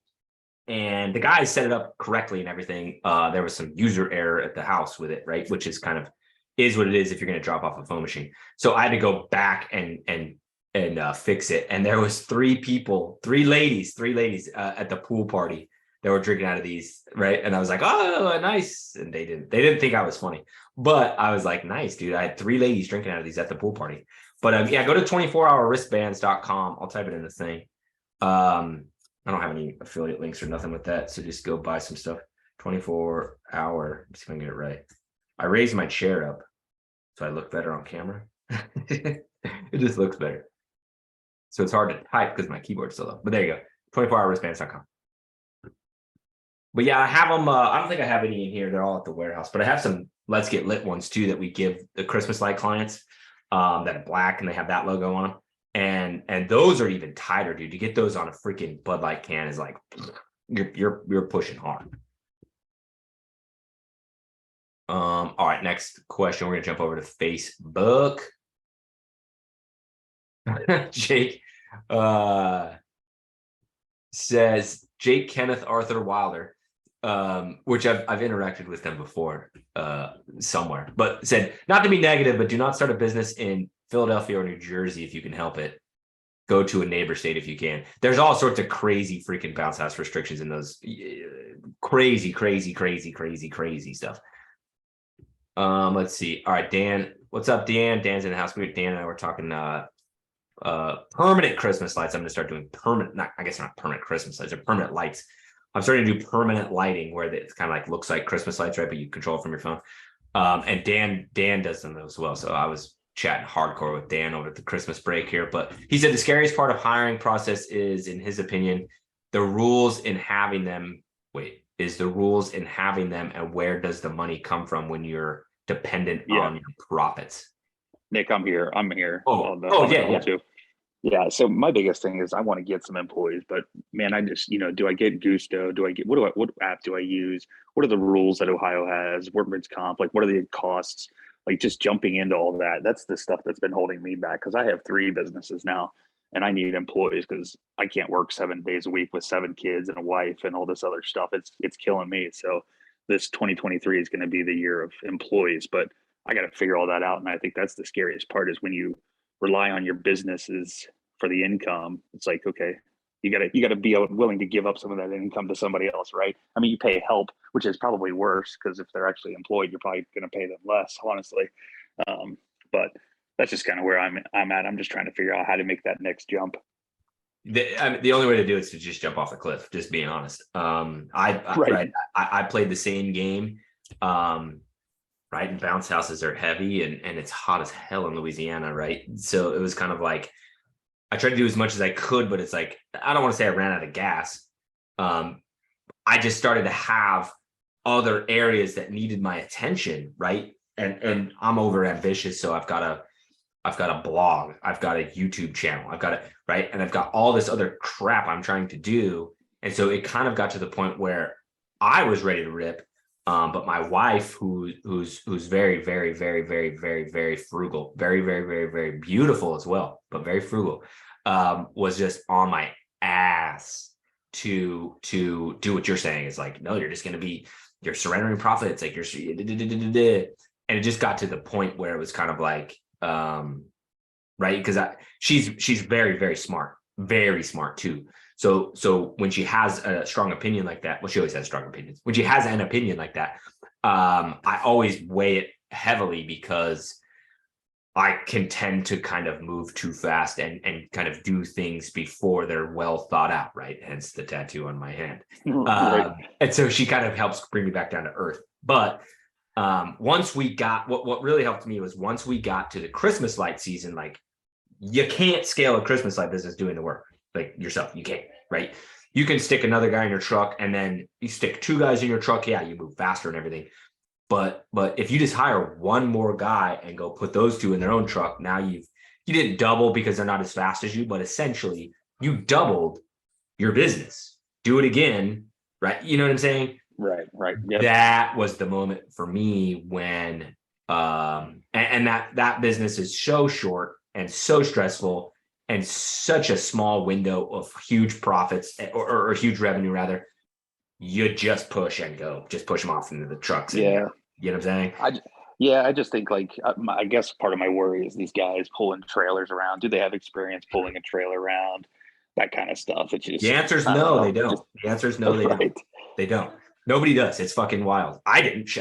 and the guy set it up correctly and everything. There was some user error at the house with it, right? Which is kind of is what it is if you're going to drop off a foam machine. So I had to go back and fix it. And there was three ladies at the pool party that were drinking out of these, right? And I was like, oh, nice. And they didn't think I was funny, but I was like, nice, dude. I had three ladies drinking out of these at the pool party. But yeah, go to 24hourwristbands.com. I'll type it in the thing. I don't have any affiliate links or nothing with that. So just go buy some stuff. 24-hour. Let's see if I can get it right. I raised my chair up so I look better on camera. It just looks better. So it's hard to type because my keyboard's still up. But there you go. 24hourwristbands.com. But yeah, I have them. I don't think I have any in here. They're all at the warehouse. But I have some Let's Get Lit ones too that we give the Christmas light clients that are black and they have that logo on them. And those are even tighter, dude. To get those on a freaking Bud Light can is like you're pushing hard. All right, next question. We're gonna jump over to Facebook. Jake says Jake Kenneth Arthur Wilder, which I've interacted with them before somewhere, but said not to be negative, but do not start a business in Philadelphia or New Jersey if you can help it. Go to a neighbor state if you can. There's all sorts of crazy freaking bounce house restrictions in those crazy stuff. Let's see. All right, Dan. What's up, Dan? Dan's in the house. Dan and I were talking permanent Christmas lights. I'm gonna start doing permanent, I guess not permanent Christmas lights, they're permanent lights. I'm starting to do permanent lighting where it's kind of like looks like Christmas lights, right? But you control it from your phone. And Dan does them as well. So I was chatting hardcore with Dan over the Christmas break here. But he said the scariest part of hiring process is, in his opinion, the rules in having them. And where does the money come from when you're dependent on your profits? Nick, I'm here. Yeah. Too. Yeah. So my biggest thing is I want to get some employees, but man, I just, do I get Gusto? What app do I use? What are the rules that Ohio has? Workman's comp? Like, what are the costs? Like, just jumping into all that. That's the stuff that's been holding me back because I have 3 businesses now and I need employees because I can't work 7 days a week with 7 kids and a wife and all this other stuff. It's killing me. So this 2023 is going to be the year of employees, but I got to figure all that out. And I think that's the scariest part is when you rely on your businesses for the income. It's like, okay, you gotta be willing to give up some of that income to somebody else, right? I mean, you pay help, which is probably worse because if they're actually employed, you're probably going to pay them less, honestly. But that's just kind of where I'm at. I'm just trying to figure out how to make that next jump. The only way to do it is to just jump off a cliff. Just being honest. I played the same game. Right, and bounce houses are heavy and it's hot as hell in Louisiana, right? So it was kind of like I tried to do as much as I could, but it's like I don't want to say I ran out of gas. I just started to have other areas that needed my attention, right? And I'm over ambitious, so I've got a blog, I've got a YouTube channel, I've got it right, and I've got all this other crap I'm trying to do, and so it kind of got to the point where I was ready to rip. But my wife, who's very, very, very, very, very, very frugal, very, very, very, very beautiful as well, but very frugal, was just on my ass to do what you're saying. It's like, no, you're just going to be, you're surrendering profits. Like you're, and it just got to the point where it was kind of like, right, because she's very, very smart too. So when she has a strong opinion like that, well, she always has strong opinions. When she has an opinion like that, I always weigh it heavily because I can tend to kind of move too fast and kind of do things before they're well thought out, right? Hence the tattoo on my hand. Right. And so she kind of helps bring me back down to earth. But once we got what really helped me was once we got to the Christmas light season, like you can't scale a Christmas light business doing the work like yourself. You can't, right? You can stick another guy in your truck and then you stick 2 guys in your truck. Yeah, you move faster and everything. But if you just hire one more guy and go put those 2 in their own truck, now you didn't double because they're not as fast as you, but essentially you doubled your business. Do it again, right? You know what I'm saying? Right. Yep. That was the moment for me when and that business is so short and so stressful and such a small window of huge profits or huge revenue rather. You just push and go, just push them off into the trucks. And Yeah. you know what I'm saying? I just think like I guess part of my worry is these guys pulling trailers around. Do they have experience pulling a trailer around? That kind of stuff. It's just The answer is I don't no, know. they don't. The answer is no, they Right. don't. They don't. Nobody does. It's fucking wild. I didn't.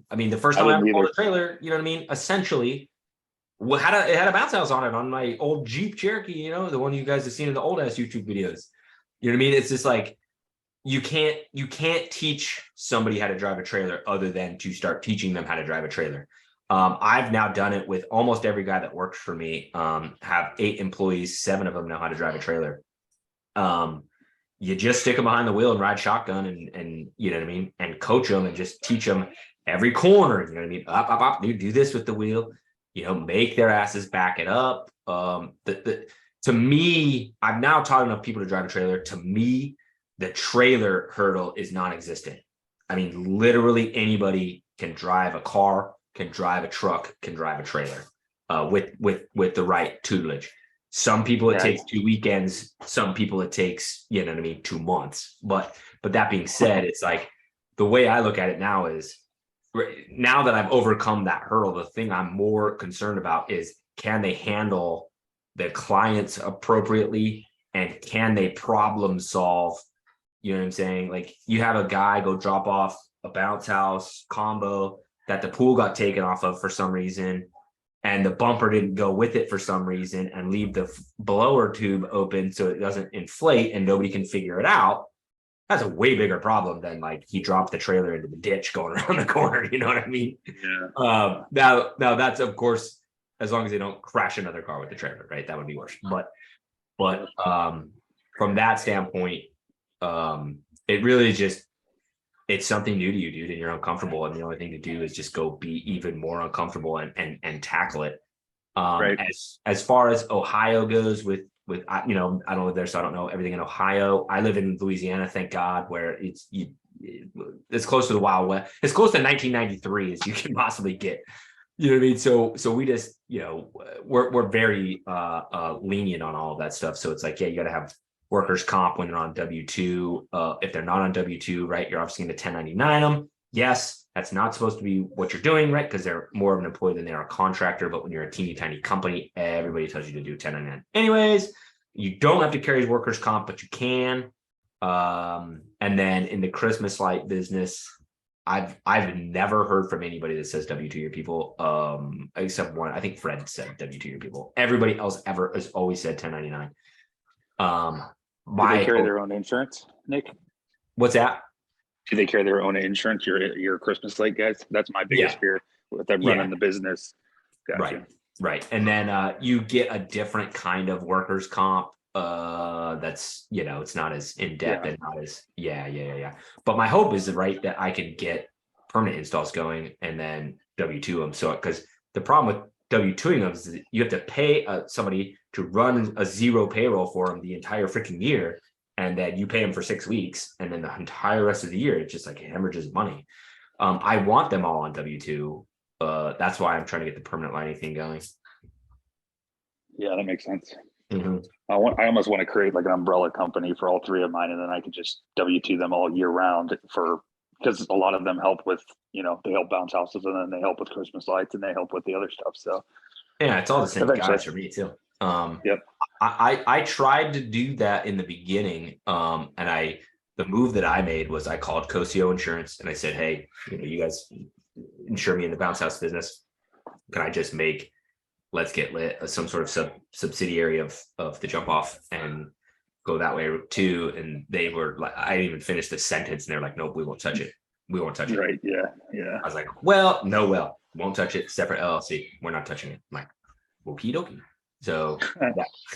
I mean, the first I time I didn't ever pulled either. a trailer, you know what I mean? Essentially, it had a bounce house on it on my old Jeep Cherokee, you know, the one you guys have seen in the old ass YouTube videos. You know what I mean? It's just like you can't teach somebody how to drive a trailer other than to start teaching them how to drive a trailer. I've now done it with almost every guy that works for me. Have 8 employees, 7 of them know how to drive a trailer. You just stick them behind the wheel and ride shotgun and you know what I mean, and coach them and just teach them every corner. You know what I mean? Up, dude, do this with the wheel. You know, make their asses back it up. To me, I've now taught enough people to drive a trailer. To me, the trailer hurdle is non-existent. I mean, literally anybody can drive a car, can drive a truck, can drive a trailer with the right tutelage. Some people it takes 2 weekends. Some people it takes, you know what I mean, 2 months. But that being said, it's like the way I look at it now is now that I've overcome that hurdle, the thing I'm more concerned about is can they handle the clients appropriately and can they problem solve? You know what I'm saying? Like you have a guy go drop off a bounce house combo that the pool got taken off of for some reason and the bumper didn't go with it for some reason and leave the blower tube open so it doesn't inflate and nobody can figure it out. That's a way bigger problem than like he dropped the trailer into the ditch going around the corner. You know what I mean? Yeah. Now that's of course as long as they don't crash another car with the trailer, right? That would be worse. But from that standpoint, it really just it's something new to you, dude, and you're uncomfortable. And the only thing to do is just go be even more uncomfortable and tackle it. Right. As far as Ohio goes with you know, I don't live there, so I don't know everything in Ohio. I live in Louisiana, thank God, where it's close to the Wild West. It's close to 1993 as you can possibly get. You know what I mean? So we just, you know, we're very lenient on all of that stuff. So it's like, yeah, you got to have workers' comp when they're on W-2. If they're not on W-2, right, you're obviously going to 1099 them. Yes, that's not supposed to be what you're doing, right? Because they're more of an employee than they are a contractor. But when you're a teeny tiny company, everybody tells you to do 1099. Anyways, you don't have to carry workers' comp, but you can. And then in the Christmas light business, I've never heard from anybody that says W-2 your people, except one. I think Fred said W-2 your people. Everybody else ever has always said 1099. Do they carry their own insurance, Nick? What's that? Do they carry their own insurance? Your Christmas light guys? That's my biggest fear with them running the business. Gotcha. Right. And then you get a different kind of workers' comp. That's, you know, it's not as in depth and not as But my hope is right that I can get permanent installs going and then W-2 them. So because the problem with W-2ing them is that you have to pay somebody to run a zero payroll for them the entire freaking year, and then you pay them for 6 weeks, and then the entire rest of the year it's just like hemorrhages money. I want them all on W-2. That's why I'm trying to get the permanent lighting thing going. Yeah, that makes sense. Mm-hmm. I almost want to create like an umbrella company for all 3 of mine, and then I could just W-2 them all year round for because a lot of them help with, they help bounce houses, and then they help with Christmas lights, and they help with the other stuff. So yeah, it's all the same eventually. guys for me too. Yep. I tried to do that in the beginning, and the move that I made was I called Cosio Insurance and I said, hey, you guys insure me in the bounce house business. Can I just make Let's Get Lit some sort of subsidiary of the Jump Off and go that way too? And they were like, I didn't even finish the sentence, and they're like, nope, we won't touch it. We won't touch it. Right. Yeah. I was like, won't touch it. Separate LLC. We're not touching it. I'm like, okie dokie. So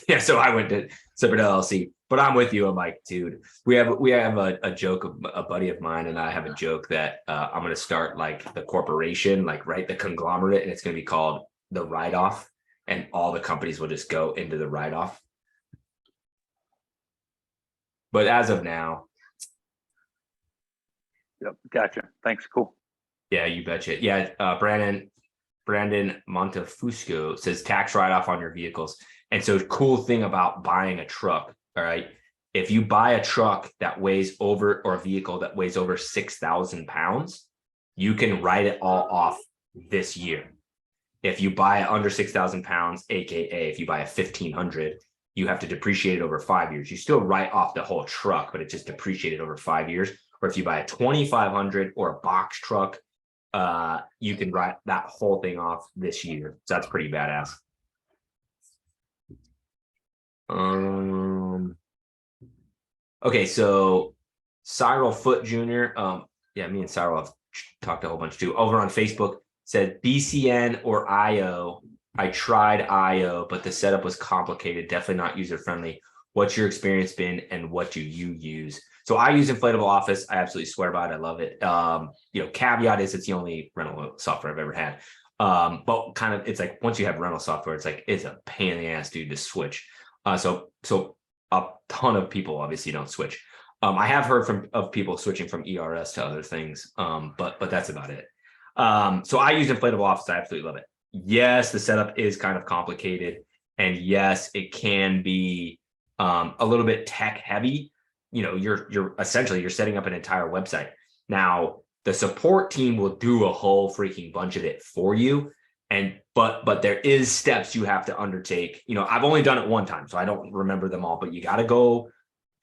yeah, so I went to separate LLC, but I'm with you. I'm like, dude, we have a joke of a buddy of mine, and I have a joke that I'm going to start like the corporation, like the conglomerate, and it's going to be called the write-off, and all the companies will just go into the write-off. But as of now. Yep. Gotcha. Thanks. Cool. Yeah, you betcha. Yeah. Brandon Montefusco says tax write-off on your vehicles. And so cool thing about buying a truck, all right, if you buy a truck that weighs over, or a vehicle that weighs over 6,000 pounds, you can write it all off this year. If you buy it under 6,000 pounds, AKA if you buy a 1,500, you have to depreciate it over 5 years. You still write off the whole truck, but it just depreciated over 5 years. Or if you buy a 2,500 or a box truck, you can write that whole thing off this year. So that's pretty badass. Okay, so Cyril Foot Jr. Yeah, me and Cyril have talked a whole bunch too. Over on Facebook, said BCN or IO. I tried IO, but the setup was complicated, definitely not user friendly. What's your experience been, and what do you use? So I use Inflatable Office. I absolutely swear by it. I love it. Caveat is it's the only rental software I've ever had. But kind of, it's like once you have rental software, it's like it's a pain in the ass, dude, to switch. So a ton of people obviously don't switch. I have heard of people switching from ERS to other things, but that's about it. So I use Inflatable Office. I absolutely love it. Yes, the setup is kind of complicated, and yes, it can be a little bit tech heavy. You're essentially setting up an entire website. Now, the support team will do a whole freaking bunch of it for you. But there is steps you have to undertake. I've only done it one time, so I don't remember them all, but you got to go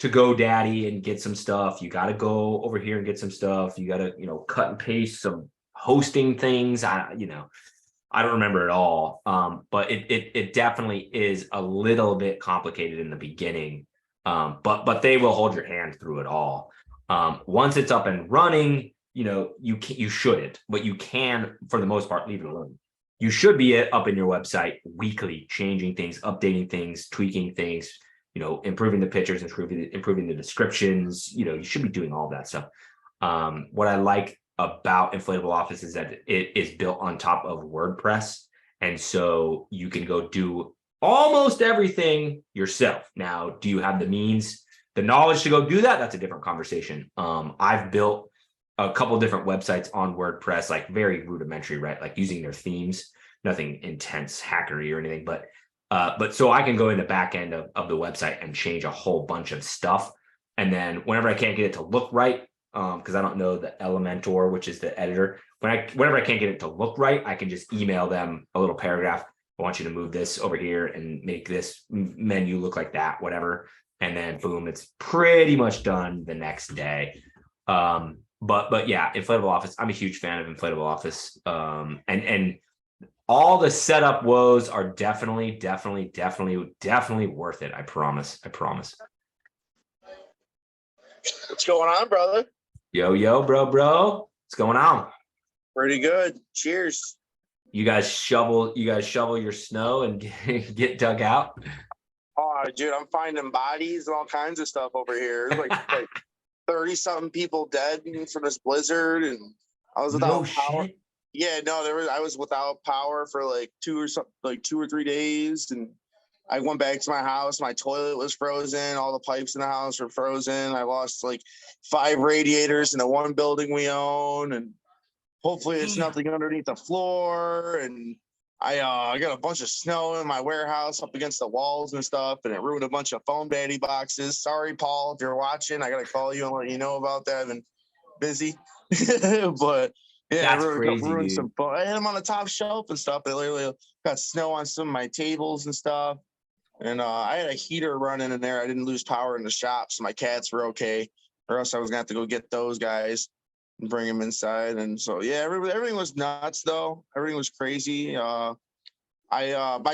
to GoDaddy and get some stuff. You got to go over here and get some stuff. You got to, cut and paste some hosting things. I don't remember it all. But it definitely is a little bit complicated in the beginning. But they will hold your hand through it all. Once it's up and running, you shouldn't, but you can, for the most part, leave it alone. You should be up in your website weekly, changing things, updating things, tweaking things, improving the pictures, improving the descriptions. You should be doing all that stuff. What I like about Inflatable Office is that it is built on top of WordPress. And so you can go do almost everything yourself. Now, do you have the means, the knowledge to go do that? That's a different conversation. I've built a couple different websites on WordPress, like very rudimentary, right? Like using their themes, nothing intense hackery or anything, but so I can go in the back end of the website and change a whole bunch of stuff. And then whenever I can't get it to look right, because I don't know the Elementor, which is the editor, whenever I can't get it to look right, I can just email them a little paragraph. I want you to move this over here and make this menu look like that, whatever. And then boom, it's pretty much done the next day. But yeah, Inflatable Office. I'm a huge fan of Inflatable Office. And all the setup woes are definitely worth it. I promise. What's going on, brother? Yo, bro. What's going on? Pretty good. Cheers. You guys shovel your snow and get dug out? Oh, dude, I'm finding bodies and all kinds of stuff over here. There's like 30-something people dead from this blizzard, and I was without power. Shit. Yeah, no, I was without power for like 2 or 3 days, and I went back to my house. My toilet was frozen. All the pipes in the house were frozen. I lost like 5 radiators in the one building we own, and hopefully it's nothing underneath the floor. And I got a bunch of snow in my warehouse up against the walls and stuff, and it ruined a bunch of foam daddy boxes. Sorry, Paul, if you're watching, I got to call you and let you know about that. And busy. But yeah, That's crazy, ruined dude. some fun. I had them on the top shelf and stuff. They literally got snow on some of my tables and stuff. And I had a heater running in there. I didn't lose power in the shop, so my cats were okay. Or else I was gonna have to go get those guys and bring them inside. And so yeah, everything was nuts though. Everything was crazy. My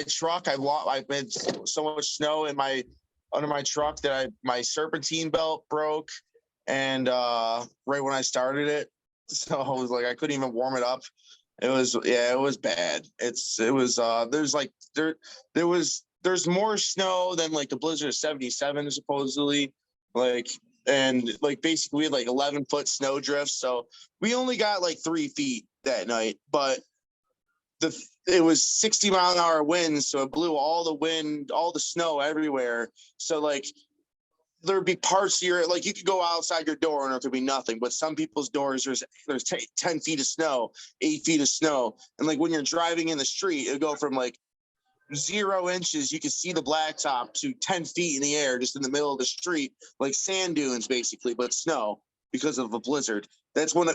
truck, I've been so much snow in my under my truck that my serpentine belt broke, and right when I started it, so I was like I couldn't even warm it up. It was bad. There's more snow than like the blizzard of 77 supposedly, like, and like basically we had like 11-foot snow drifts, so we only got like 3 feet that night, but it was 60-mile-an-hour winds, so it blew all the snow everywhere. So like there'd be parts of your, like you could go outside your door and there'd be nothing, but some people's doors there's 10 feet of snow, 8 feet of snow, and like when you're driving in the street, it'd go from like 0 inches, you can see the blacktop, to 10 feet in the air, just in the middle of the street, like sand dunes basically, but snow because of a blizzard. That's when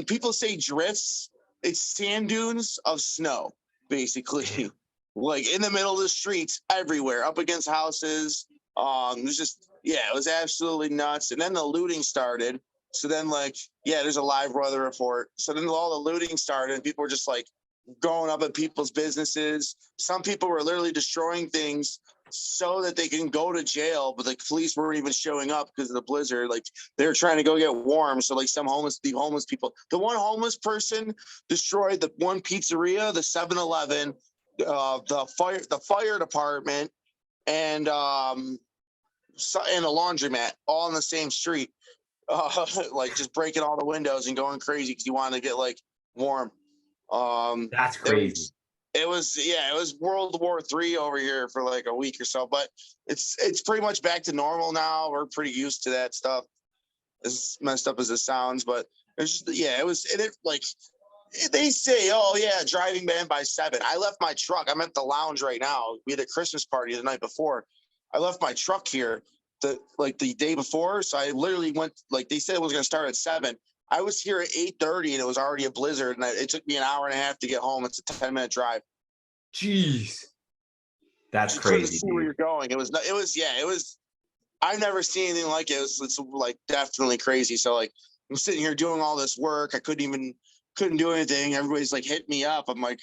people say drifts, it's sand dunes of snow, basically. Like in the middle of the streets, everywhere, up against houses. It was just, yeah, it was absolutely nuts. And then the looting started. So then, like, yeah, there's a live weather report. So then all the looting started, and people were just like going up at people's businesses. Some people were literally destroying things so that they can go to jail, but the police weren't even showing up because of the blizzard. Like they were trying to go get warm. So like the homeless people, the one homeless person destroyed the one pizzeria, the 7-Eleven, the fire department, and a laundromat, all in the same street. Like just breaking all the windows and going crazy because he wanted to get like warm. That's crazy. It was World War III over here for like a week or so, but it's pretty much back to normal now. We're pretty used to that stuff, as messed up as it sounds. But it's just, yeah, like they say, oh yeah, driving ban by 7. I left my truck. I'm at the lounge right now. We had a Christmas party the night before. I left my truck here the day before, so I literally went, like they said it was going to start at 7. I was here at 8:30 and it was already a blizzard, and it took me an hour and a half to get home. It's a 10-minute drive. Jeez, that's you crazy. Couldn't see where you're going. It was. I've never seen anything like it. It's like definitely crazy. So like I'm sitting here doing all this work. I couldn't do anything. Everybody's like hitting me up. I'm like,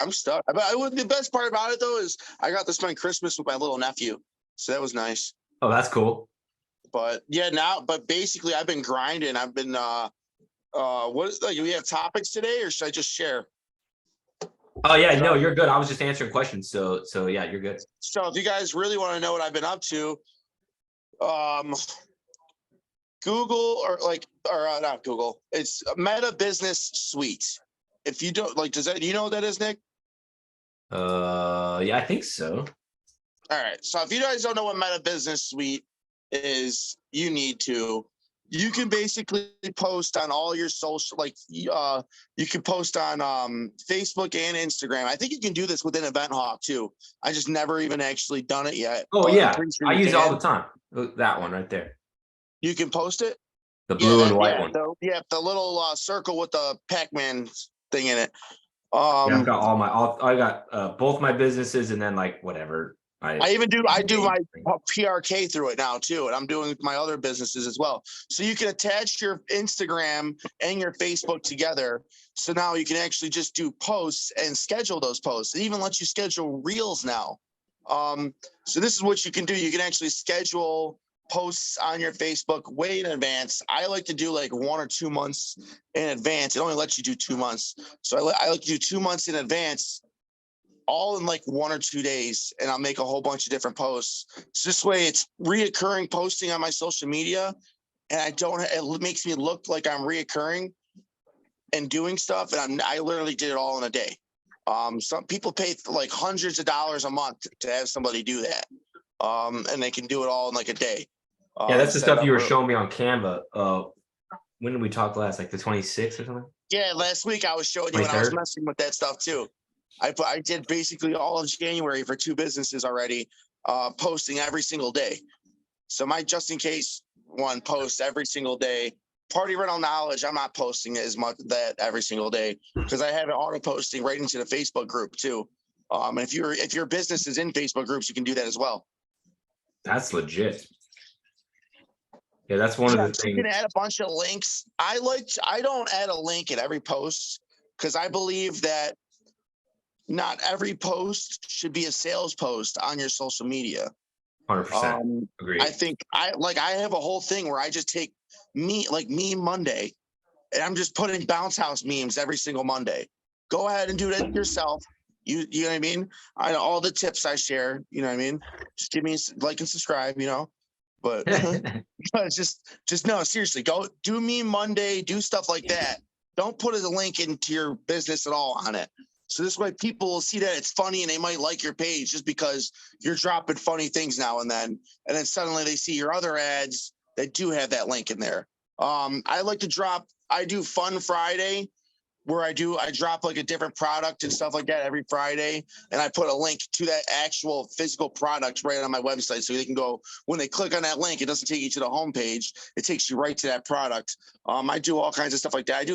I'm stuck. But the best part about it though is I got to spend Christmas with my little nephew, so that was nice. Oh, that's cool. But yeah, but basically I've been grinding. I've been do we have topics today, or should I just share? Oh yeah, no, you're good. I was just answering questions. So yeah, you're good. So if you guys really want to know what I've been up to, Google or not Google. It's Meta Business Suite. If you don't like, do you know what that is, Nick? Yeah, I think so. All right. So if you guys don't know what Meta Business Suite is, you need to. You can basically post on all your social, like you can post on Facebook and Instagram. I think you can do this within EventHawk too. I just never even actually done it yet. Oh yeah, I use it all the time. That one right there. You can post it. The blue and white one. The little circle with the Pac-Man thing in it. Yeah, I've got I got both my businesses, and then like whatever. I do my PRK through it now too, and I'm doing my other businesses as well. So you can attach your Instagram and your Facebook together. So now you can actually just do posts and schedule those posts. It even lets you schedule reels now. So this is what you can do. You can actually schedule posts on your Facebook way in advance. I like to do like 1 or 2 months in advance. It only lets you do 2 months. So I like to do 2 months in advance, all in like 1 or 2 days, and I'll make a whole bunch of different posts. So this way it's reoccurring posting on my social media, and it makes me look like I'm reoccurring and doing stuff. And I literally did it all in a day. Some people pay like hundreds of dollars a month to have somebody do that. And they can do it all in like a day. Yeah, that's the stuff you were showing me on Canva. When did we talk last? Like the 26th or something? Yeah, last week I was showing you when I was messing with that stuff too. I did basically all of January for 2 businesses already, posting every single day. So my just in case one posts every single day, Party rental knowledge, I'm not posting as much that every single day because I have it auto posting right into the Facebook group too. And if your business is in Facebook groups, you can do that as well. That's legit. Yeah, that's one of the things. You can add a bunch of links. I don't add a link at every post because I believe that not every post should be a sales post on your social media. 100% agree. I think I have a whole thing where I just take Meme Monday, and I'm just putting bounce house memes every single Monday. Go ahead and do that yourself. You know what I mean? All the tips I share, you know what I mean? Just give me like and subscribe, you know. But but just no, seriously, go do Meme Monday, do stuff like that. Don't put a link into your business at all on it. So this way people will see that it's funny and they might like your page just because you're dropping funny things now and then. And then suddenly they see your other ads that do have that link in there. I do Fun Friday where I drop like a different product and stuff like that every Friday. And I put a link to that actual physical product right on my website. So they can go, when they click on that link, it doesn't take you to the homepage. It takes you right to that product. I do all kinds of stuff like that.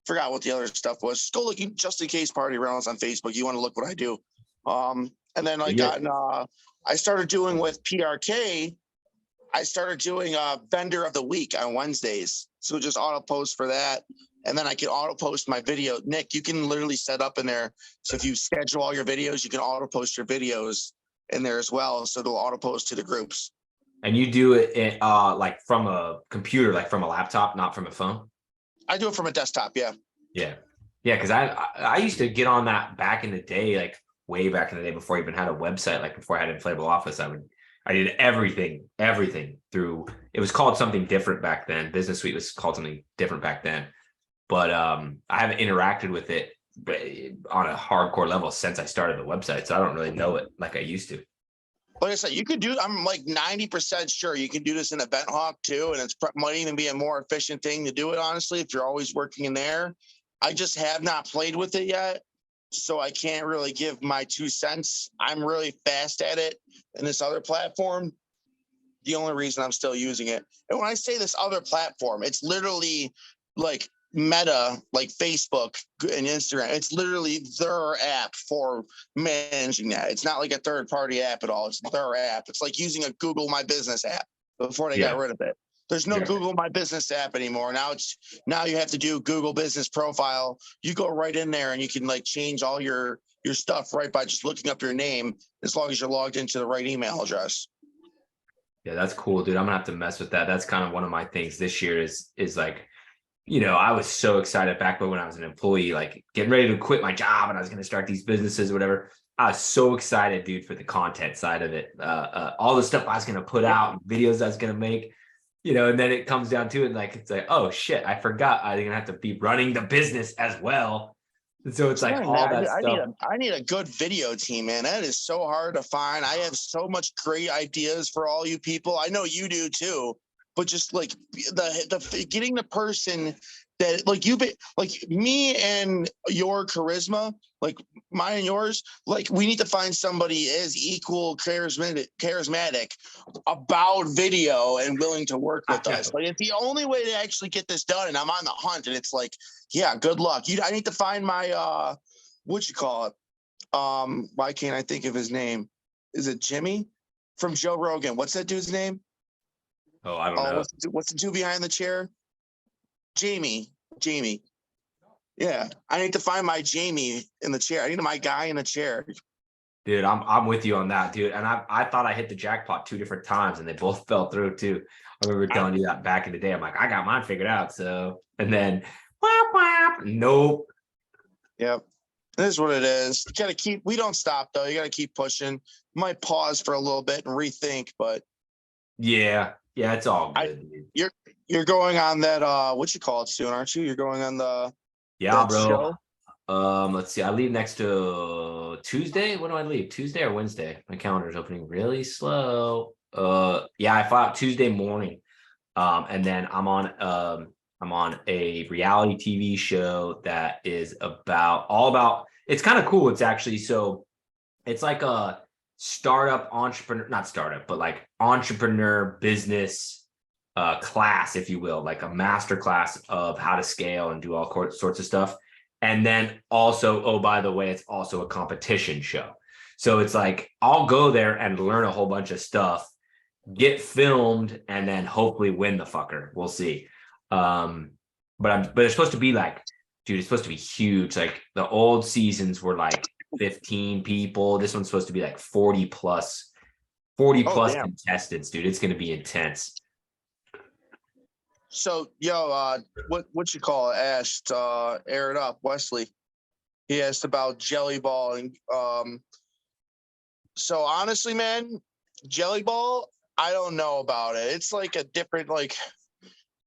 Forgot what the other stuff was. Just go look, just in case Party Reynolds on Facebook. You want to look what I do. And then I started doing with PRK. I started doing a vendor of the week on Wednesdays. So just auto post for that. And then I can auto post my video. Nick, you can literally set up in there. So if you schedule all your videos, you can auto post your videos in there as well. So they'll auto post to the groups. And you do it like from a computer, like from a laptop, not from a phone? I do it from a desktop. Yeah. Yeah. Yeah. Cause I used to get on that back in the day, like way back in the day before I even had a website, like before I had Inflatable Office, I did everything through, it was called something different back then. Business Suite was called something different back then. But I haven't interacted with it on a hardcore level since I started the website. So I don't really know it like I used to. Like I said, you could do, I'm like 90% sure you can do this in Event Hawk too. And it's might even be a more efficient thing to do it, honestly, if you're always working in there. I just have not played with it yet. So I can't really give my 2 cents. I'm really fast at it in this other platform. The only reason I'm still using it. And when I say this other platform, it's literally like Meta, like Facebook and Instagram. It's literally their app for managing that. It's not like a third party app at all. It's their app. It's like using a Google My Business app before they got rid of it. There's no Google My Business app anymore. Now you have to do Google Business Profile. You go right in there and you can like change all your stuff right by just looking up your name, as long as you're logged into the right email address. Yeah, that's cool, dude. I'm gonna have to mess with that. That's kind of one of my things this year is like, you know, I was so excited back when I was an employee, like getting ready to quit my job and I was going to start these businesses or whatever. I was so excited, dude, for the content side of it. All the stuff I was going to put out, videos I was going to make, you know, and then it comes down to it. Like, it's like, oh shit, I forgot I'm going to have to be running the business as well. And so it's like all that stuff. I need a good video team, man. That is so hard to find. I have so much great ideas for all you people. I know you do too. But just like the getting the person that like me and your charisma, like mine and yours, like we need to find somebody as equal charismatic about video and willing to work with us. Like it's the only way to actually get this done. And I'm on the hunt, and it's like, yeah, good luck. I need to find my what you call it? Why can't I think of his name? Is it Jimmy from Joe Rogan? What's that dude's name? Oh, I don't know. What's the dude behind the chair? Jamie. Yeah, I need to find my Jamie in the chair. I need my guy in the chair. Dude, I'm with you on that, dude. And I thought I hit the jackpot 2 different times, and they both fell through too. I remember telling you that back in the day. I'm like, I got mine figured out. So, and then, nope. Yep. This is what it is. You gotta we don't stop though. You gotta keep pushing. Might pause for a little bit and rethink, but yeah, it's all good. You're going on that what you call it soon, aren't you? You're going on the bro. Show? Let's see. I leave next to Tuesday. When do I leave? Tuesday or Wednesday? My calendar is opening really slow. Yeah, I fly out Tuesday morning. And then I'm on a reality TV show that is all about. It's kind of cool. It's actually it's like a startup entrepreneur, not startup, but like entrepreneur business class, if you will, like a master class of how to scale and do all sorts of stuff. And then also, oh, by the way, it's also a competition show. So it's like, I'll go there and learn a whole bunch of stuff, get filmed, and then hopefully win the fucker. We'll see. But it's supposed to be like, dude, it's supposed to be huge. Like the old seasons were like 15 people. This one's supposed to be like 40 plus contestants, dude. It's going to be intense. So, what you call it? Asked, air it up, Wesley. He asked about Jelly Ball, and so honestly, man, Jelly Ball, I don't know about it. It's like a different, like,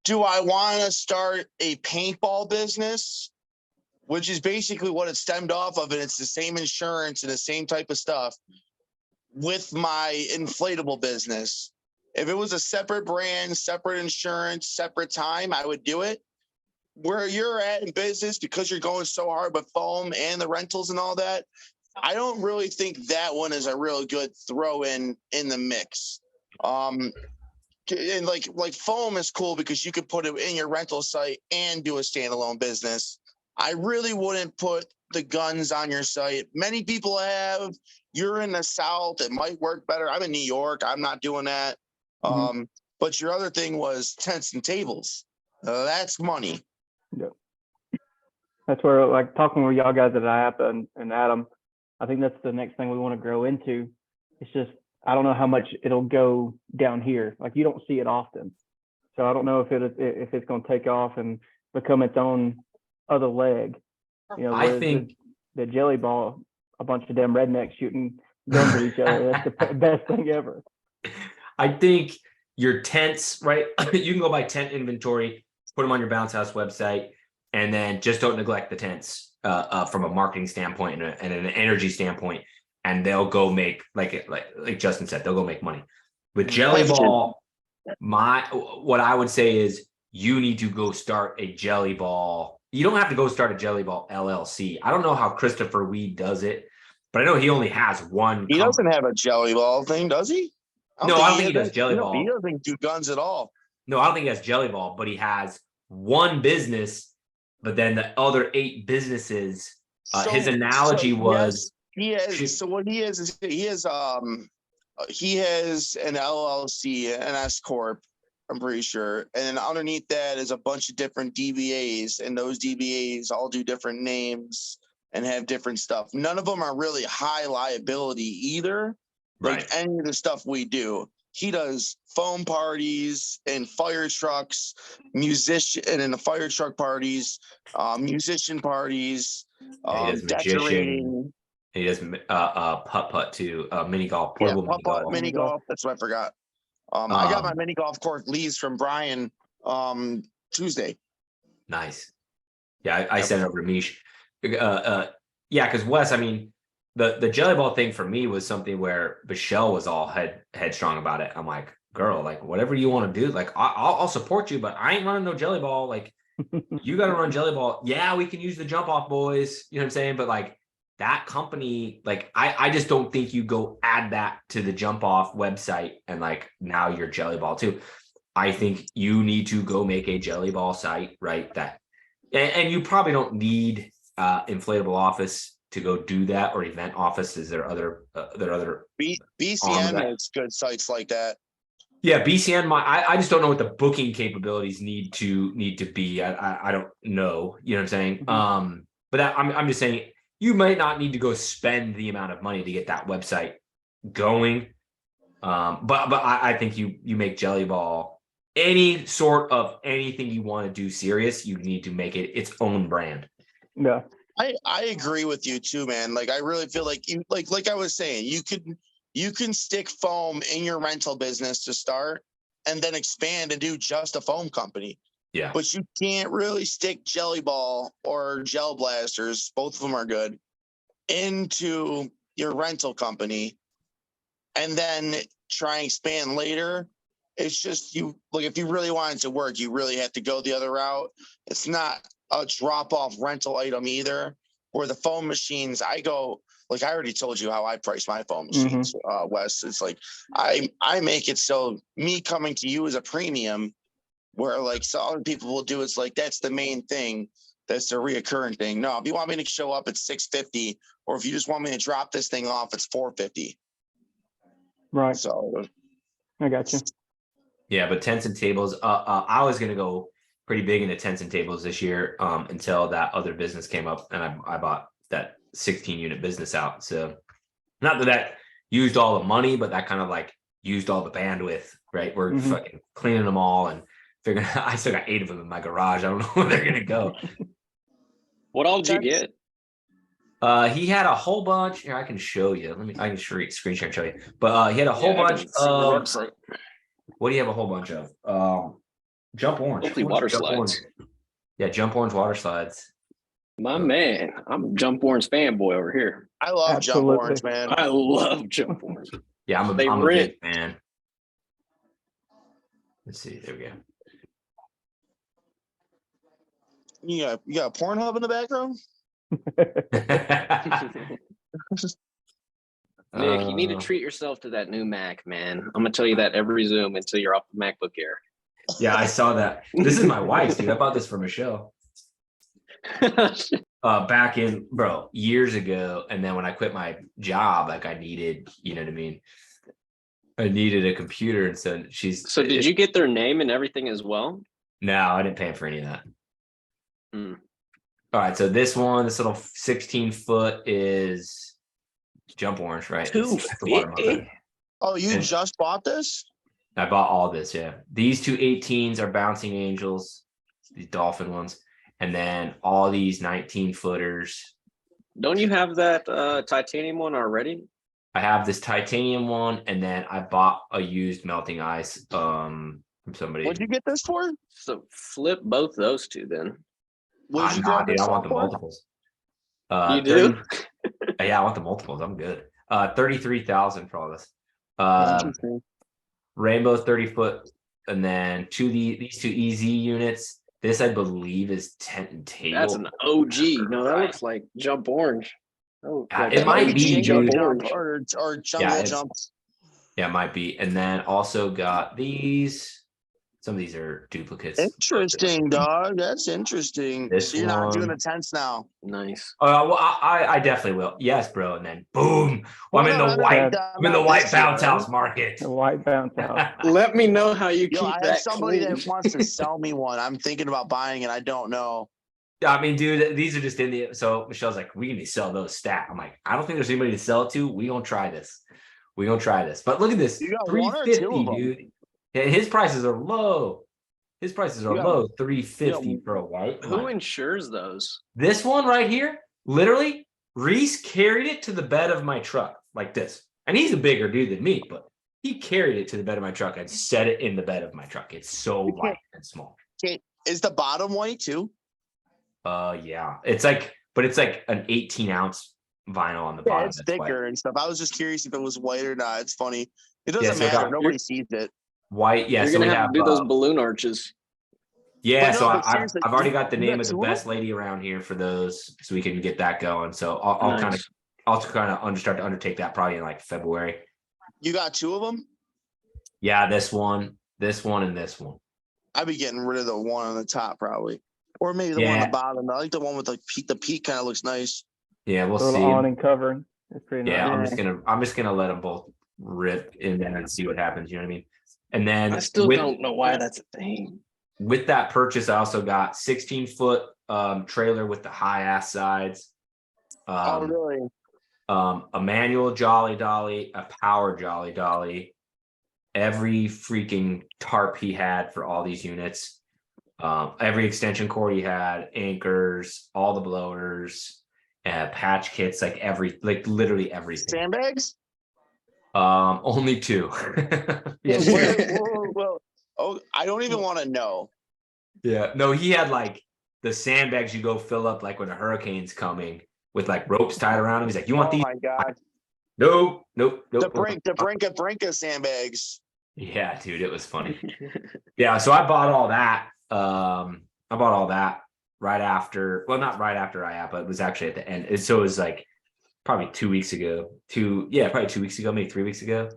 do I want to start a paintball business, which is basically what it stemmed off of, and it's the same insurance and the same type of stuff with my inflatable business. If it was a separate brand, separate insurance, separate time, I would do it. Where you're at in business, because you're going so hard with foam and the rentals and all that, I don't really think that one is a real good throw in the mix. And like foam is cool because you could put it in your rental site and do a standalone business. I really wouldn't put the guns on your site. Many people have. You're in the South, it might work better. I'm in New York, I'm not doing that. But your other thing was tents and tables. That's money. Yeah. That's where, like, talking with y'all guys at IAPA and Adam, I think that's the next thing we want to grow into. It's just, I don't know how much it'll go down here. Like, you don't see it often. So I don't know if it's going to take off and become its own other leg. You know, I think the Jelly Ball, a bunch of damn rednecks shooting guns at each other. That's the best thing ever. I think your tents, right? You can go buy tent inventory, put them on your bounce house website, and then just don't neglect the tents from a marketing standpoint and an energy standpoint. And they'll go make, like Justin said, they'll go make money. With Jelly Ball, what I would say is you need to go start a Jelly Ball. You don't have to go start a Jelly Ball LLC. I don't know how Christopher Weed does it, but I know he only has one. He doesn't have a Jelly Ball thing, does he? I don't think he does Jelly Ball. He doesn't do guns at all. No, I don't think he has Jelly Ball, but he has one business, but then the other 8 businesses, his analogy was... So what he has is he has an LLC, an S Corp, I'm pretty sure. And then underneath that is a bunch of different DBAs, and those DBAs all do different names and have different stuff. None of them are really high liability either. Like any of the stuff we do. He does foam parties and fire trucks, and in the fire truck parties, musician parties, decorating. He does putt too, mini golf, portable mini golf. That's what I forgot. I got my mini golf course leads from Brian Tuesday. Nice. Yeah, I sent it over to Mish. Yeah, because Wes, I mean, the Jelly Ball thing for me was something where Michelle was all headstrong about it. I'm like, girl, like whatever you want to do, like I'll support you, but I ain't running no Jelly Ball. Like you got to run Jelly Ball. Yeah, we can use the Jump Off Boys. You know what I'm saying? But like that company, like I just don't think you go add that to the Jump Off website and like now you're Jelly Ball too. I think you need to go make a Jelly Ball site, right? And you probably don't need inflatable office to go do that, or event offices. There are other BCN has good sites like that. Yeah, BCN. I just don't know what the booking capabilities need to be. I don't know. You know what I'm saying? Mm-hmm. But I'm just saying you might not need to go spend the amount of money to get that website going. But I think you make Jelly Ball, any sort of anything you want to do serious, you need to make it its own brand. Yeah. I agree with you too, man. Like I really feel like you like I was saying, you can stick foam in your rental business to start and then expand and do just a foam company. Yeah. But you can't really stick Jelly Ball or Gel Blasters, both of them are good, into your rental company and then try and expand later. It's just if you really want it to work, you really have to go the other route. It's not a drop-off rental item either. Or the foam machines, I already told you how I price my foam machines, Wes. It's like I make it so me coming to you is a premium, where like some other people will do. It's like that's the main thing. That's the reoccurring thing. No, if you want me to show up, it's $650, or if you just want me to drop this thing off, it's $450. Right. So I got you. Yeah, but tents and tables. I was gonna go pretty big into tents and tables this year, until that other business came up, and I bought that 16 unit business out. So not that used all the money, but that kind of like used all the bandwidth. Right, we're fucking cleaning them all and figuring. I still got 8 of them in my garage. I don't know where they're gonna go. What all did you get? He had a whole bunch. Here, I can show you. I can screen share and show you. But he had a whole bunch of. What do you have a whole bunch of? Jump orange. Hopefully water Jump slides. Orange. Yeah, jump orange water slides. My man, I'm a Jump Orange fanboy over here. I love Jump Orange, man. I love Jump Orange. Yeah, I'm a big fan. Let's see. There we go. You got Pornhub in the background? Nick, you need to treat yourself to that new Mac, man. I'm gonna tell you that every Zoom until you're off the MacBook Air. Yeah, I saw that. This is my wife's, dude. I bought this for Michelle. Back in, bro, years ago. And then when I quit my job, like I needed, you know what I mean? I needed a computer. And so So did you get their name and everything as well? No, I didn't pay for any of that. All right, so this little 16-foot is Jump Orange, right? $250. Oh, you just bought this? I bought all this, yeah. These two 18s are Bouncing Angels, these dolphin ones, and then all these 19-footers. Don't you have that titanium one already? I have this titanium one, and then I bought a used Melting Ice from somebody. What'd you get this for? So flip both those two then. What did you Nah, get dude, this I want the for? multiples. You do? Yeah, I want the multiples. I'm good. 33,000 for all this. Interesting. Rainbow 30-foot, and then these two EZ units. This I believe is tent and table. That's an OG. No, that looks like Jump Orange. Oh, it might be Jump dude. Orange or Jungle Jump. Yeah, it might be. And then also got these. Some of these are duplicates. Interesting, dog. That's interesting. So you're not doing the tents now. Nice. Well, I definitely will. Yes, bro. And then boom, I'm in the white bounce house market. The white bounce house. Let me know how you keep I that have somebody clean. that wants to sell me one. I'm thinking about buying it. I don't know. I mean, dude, these are just in the. So Michelle's like, we need to sell those stat. I'm like, I don't think there's anybody to sell it to. We gonna try this. But look at this, You got one or two of 350, them? dude. Yeah, his prices are low. His prices are low, 350 for a white. Who insures those? This one right here, literally, Reese carried it to the bed of my truck like this. And he's a bigger dude than me, but he carried it to the bed of my truck and set it in the bed of my truck. It's so light and small. Okay. Is the bottom white too? Yeah. It's like an 18-ounce vinyl on the bottom. It's thicker and stuff. I was just curious if it was white or not. It's funny. It doesn't Yeah, so matter. Nobody sees it. White, yeah. You're So gonna we have to do those balloon arches. Yeah, But so no, seriously, I've already got the name of the two of best lady around here for those, so we can get that going. So I'll Nice. kind of start to undertake that probably in like February. You got two of them? Yeah, this one, and this one. I'd be getting rid of the one on the top probably, or maybe the one on the bottom. I like the one with the peak kind of looks nice. Yeah, we'll Little see. awning covering. It's pretty Yeah, nice. I'm just gonna let them both rip in there and see what happens. You know what I mean? And then I still don't know why that's a thing. With that purchase, I also got 16-foot trailer with the high ass sides. Oh, really? A manual jolly dolly, a power jolly dolly, every freaking tarp he had for all these units, every extension cord he had, anchors, all the blowers, patch kits, like literally everything. Sandbags? Only 2. Well, oh, I don't even want to know. Yeah, no, he had like the sandbags you go fill up like when a hurricane's coming with like ropes tied around him. He's like, you want these? Oh my god. Nope. The Brinka sandbags. Yeah, dude, it was funny. Yeah, so I bought all that. Right after, well, not right after but it was actually at the end. So it was like probably 2 weeks ago. Probably 2 weeks ago, maybe 3 weeks ago.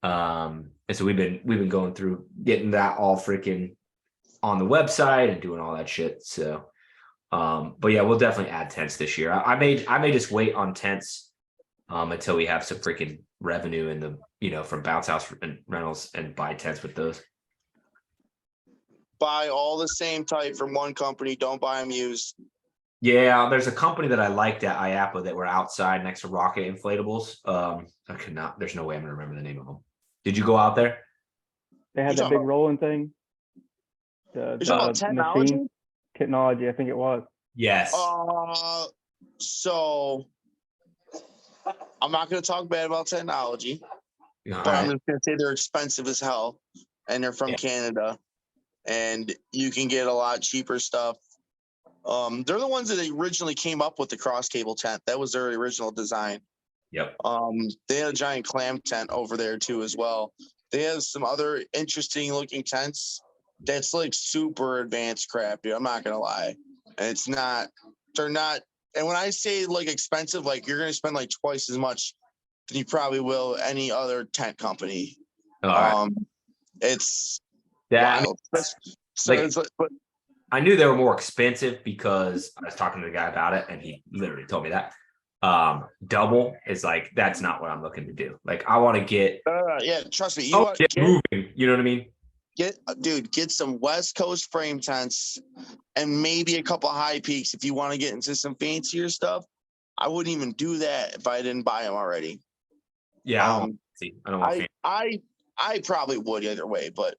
And so we've been going through getting that all on the website and doing all that shit. So, but yeah, we'll definitely add tents this year. I may just wait on tents until we have some freaking revenue in the from bounce house and rentals and buy tents with those. Buy all the same type from one company. Don't buy them used. Yeah, there's a company that I liked at IAPA that were outside next to Rocket Inflatables. I could not. There's no way I'm gonna remember the name of them. Did you go out there? They had that big rolling thing. You're talking about technology? Technology, I think it was. Yes. So I'm not going to talk bad about technology, but I'm just going to say they're expensive as hell, and they're from Canada, and you can get a lot cheaper stuff. They're the ones that originally came up with the cross cable tent. That was their original design. Yep. They had a giant clam tent over there too as well. They have some other interesting looking tents that's like super advanced crap, dude. I'm not gonna lie. And they're not, and when I say like expensive, like you're gonna spend like twice as much than you probably will any other tent company. It's wild. But I knew they were more expensive because I was talking to the guy about it and he literally told me that. Double is like, that's not what I'm looking to do. Like I want to get trust me, get moving, you know what I mean? Get some West Coast frame tents and maybe a couple of high peaks if you want to get into some fancier stuff. I wouldn't even do that if I didn't buy them already. Yeah, I don't want I probably would either way, but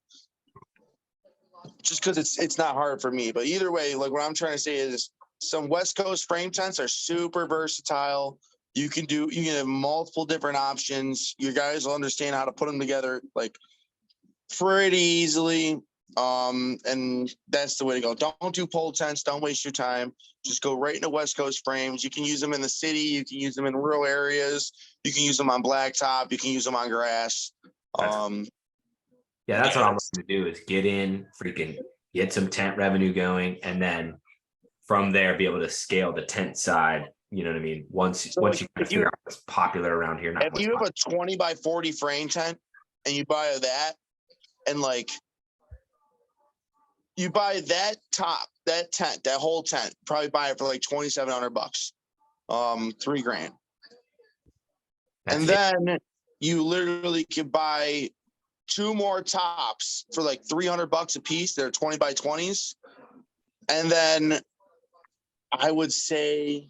just because it's not hard for me. But either way, like what I'm trying to say is some West Coast frame tents are super versatile. You can have multiple different options. You guys will understand how to put them together like pretty easily. And that's the way to go. Don't do pole tents. Don't waste your time. Just go right into West Coast frames. You can use them in the city. You can use them in rural areas. You can use them on blacktop. You can use them on grass. That's what I'm looking to do is get some tent revenue going, and then from there be able to scale the tent side. You know what I mean? Once you kind of figure out what's popular around here. If you have a 20 by 40 frame tent and you buy that, and like you buy that tent, that whole tent, probably buy it for like $2,700, $3,000. Then you literally can buy 2 more tops for like $300 a piece. They're 20 by 20s. And then I would say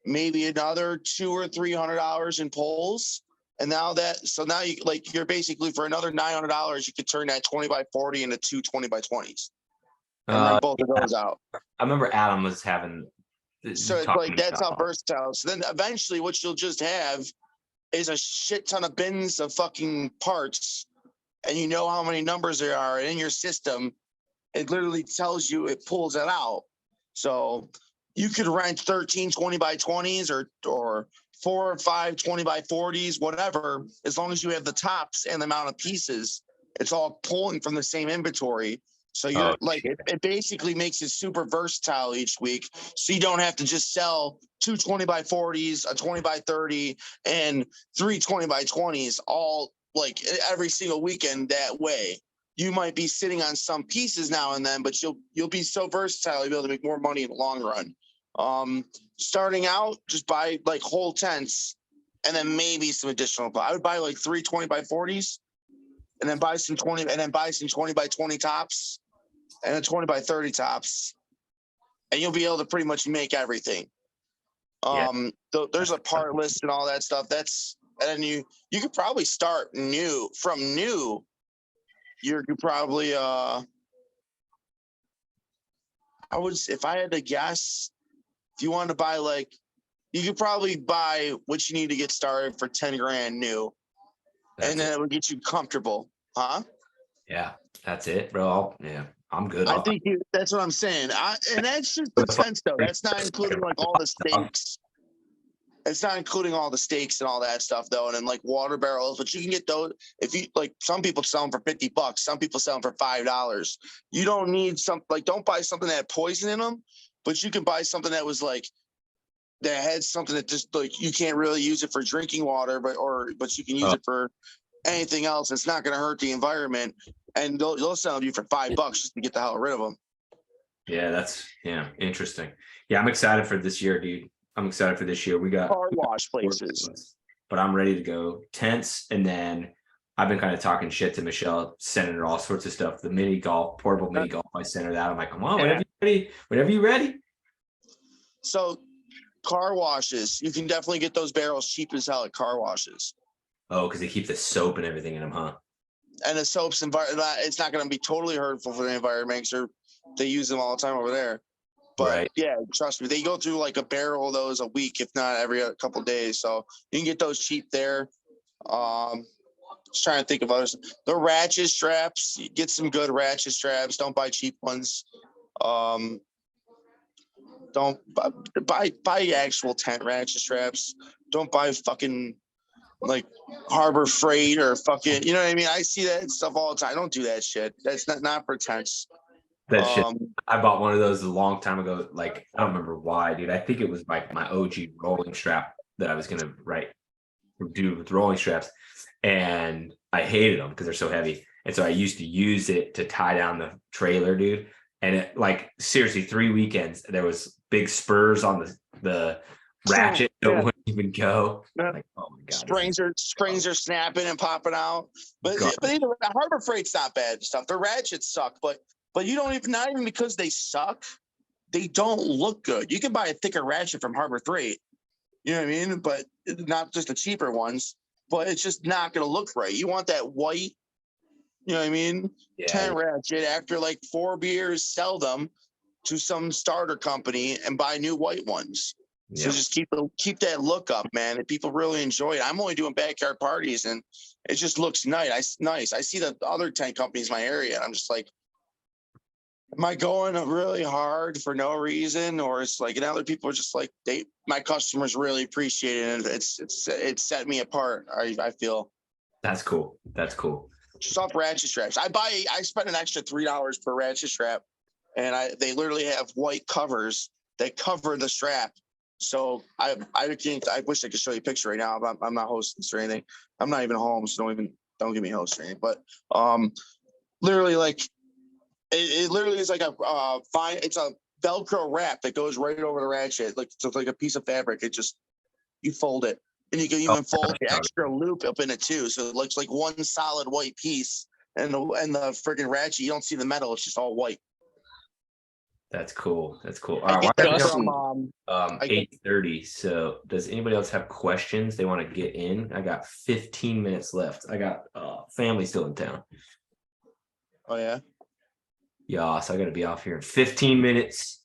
maybe another $200 or $300 in poles. And now you're basically for another $900, you could turn that 20 by 40 into 2 20 by 20s. And rent both of those out. I remember Adam was having. So it's like, that's how versatile. So then eventually what you'll just have is a shit ton of bins of fucking parts. And you know how many numbers there are in your system. It literally tells you, it pulls it out. So you could rent 13 20 by 20s or 4 or 5 20 by 40s, whatever, as long as you have the tops and the amount of pieces, it's all pulling from the same inventory. So you're it basically makes it super versatile each week. So you don't have to just sell 2 20 by 40s, a 20 by 30, and 3 20 by 20s all like every single weekend that way. You might be sitting on some pieces now and then, but you'll be so versatile, you'll be able to make more money in the long run. Starting out, just buy like whole tents and then maybe some additional. I would buy like 3 20 by 40s and then buy some 20 by 20 tops and a 20 by 30 tops. And you'll be able to pretty much make everything. There's a part list and all that stuff. And you could probably start new. You could probably if I had to guess, if you wanted to buy you could probably buy what you need to get started for $10,000 new. And then it would get you comfortable. Huh? Yeah, that's it, bro. I'm good. I think that's what I'm saying. And that's just the tents though. That's not including like all the stakes. It's not including all the stakes and all that stuff though. And then like water barrels, but you can get those if you like. Some people sell them for $50. Some people sell them for $5. You don't need don't buy something that had poison in them, but you can buy something that was like that had something that just like you can't really use it for drinking water, but you can use it for anything else. It's not going to hurt the environment, and they'll sell them you for $5 just to get the hell rid of them. Yeah, that's interesting. Yeah, I'm excited for this year, dude. I'm excited for this year. We got Car wash places, but I'm ready to go. Tents, and then I've been kind of talking shit to Michelle, sending her all sorts of stuff. The mini golf, portable mini golf. I sent her that. I'm like, come on, whenever you're ready. Whenever you're ready. So, car washes, you can definitely get those barrels cheap as hell at car washes. Oh, because they keep the soap and everything in them, huh? And the soaps, it's not going to be totally hurtful for the environment because they use them all the time over there. But yeah, trust me, they go through like a barrel of those a week, if not every couple of days. So you can get those cheap there. Just trying to think of others. The ratchet straps, you get some good ratchet straps. Don't buy cheap ones. Don't buy actual tent ratchet straps. Don't buy fucking like Harbor Freight or fucking, you know what I mean? I see that stuff all the time. I don't do that shit. That's not for tents. That shit. I bought one of those a long time ago. Like, I don't remember why, dude. I think it was like my OG rolling strap that I was gonna do with rolling straps, and I hated them because they're so heavy. And so I used to use it to tie down the trailer, dude. And it, like, seriously, 3 weekends there was big spurs on the ratchet. So it wouldn't even go. Like, oh my god, springs are snapping and popping out. But either Harbor Freight's not bad stuff. The ratchets suck, but you don't even, not even because they suck, they don't look good. You can buy a thicker ratchet from Harbor Freight, you know what I mean? But not just the cheaper ones, but it's just not going to look right. You want that white, you know what I mean? Tent ratchet. After like 4 beers, sell them to some starter company and buy new white ones. So just keep that look up, man. And people really enjoy it. I'm only doing backyard parties, and it just looks nice. I see the other tent companies in my area, and I'm just like, am I going really hard for no reason? Or it's like, and other people are just like, my customers really appreciate it. And it's set me apart. I feel. That's cool. That's cool. Soft ratchet straps. I spent an extra $3 per ratchet strap, and they literally have white covers that cover the strap. So I wish I could show you a picture right now. I'm not hosting this or anything. I'm not even home, so don't give me host or anything. But literally, like, it literally is like it's a Velcro wrap that goes right over the ratchet, like it's like a piece of fabric. It just, you fold it, and you can even fold the extra loop up in it too, so it looks like one solid white piece. And the freaking ratchet, you don't see the metal; it's just all white. That's cool. That's cool. All right, From 8:30. So, does anybody else have questions they want to get in? I got 15 minutes left. I got family still in town. Oh yeah. Yeah, so I got to be off here in 15 minutes,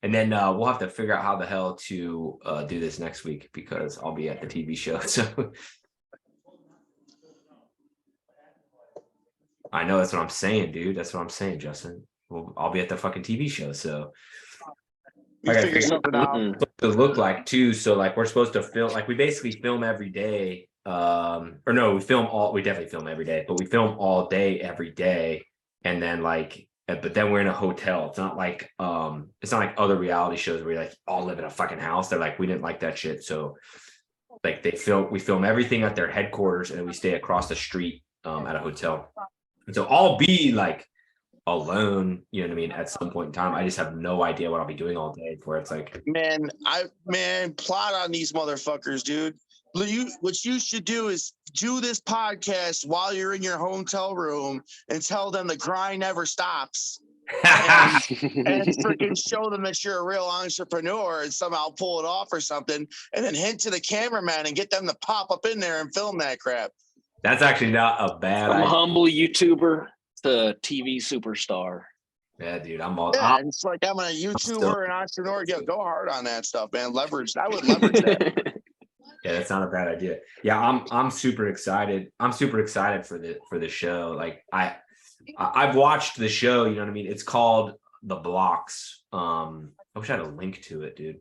and then we'll have to figure out how the hell to do this next week because I'll be at the TV show. So I know, that's what I'm saying, dude. That's what I'm saying, Justin. Well, I'll be at the fucking TV show, so I gotta figure something out. To look like too. So like, we're supposed to film, like, we basically film every day. Or no, we definitely film every day, but we film all day every day, and then like, but then we're in a hotel. It's not like other reality shows where you like all live in a fucking house. They're like, we didn't like that shit, so like we film everything at their headquarters, and then we stay across the street at a hotel. And so I'll be like alone, you know what I mean, at some point in time. I just have no idea what I'll be doing all day, where it's like, plot on these motherfuckers, dude. What you should do is do this podcast while you're in your hotel room and tell them the grind never stops. and freaking show them that you're a real entrepreneur and somehow pull it off or something, and then hint to the cameraman and get them to pop up in there and film that crap. That's actually not a bad idea. From humble YouTuber to TV superstar. Yeah, dude, I'm all. Yeah, it's like I'm a YouTuber and entrepreneur. Yeah, go hard on that stuff, man. I would leverage that. Yeah, that's not a bad idea. Yeah, I'm super excited. I'm super excited for the show. Like, I've watched the show, you know what I mean? It's called The Blocks. I wish I had a link to it, dude.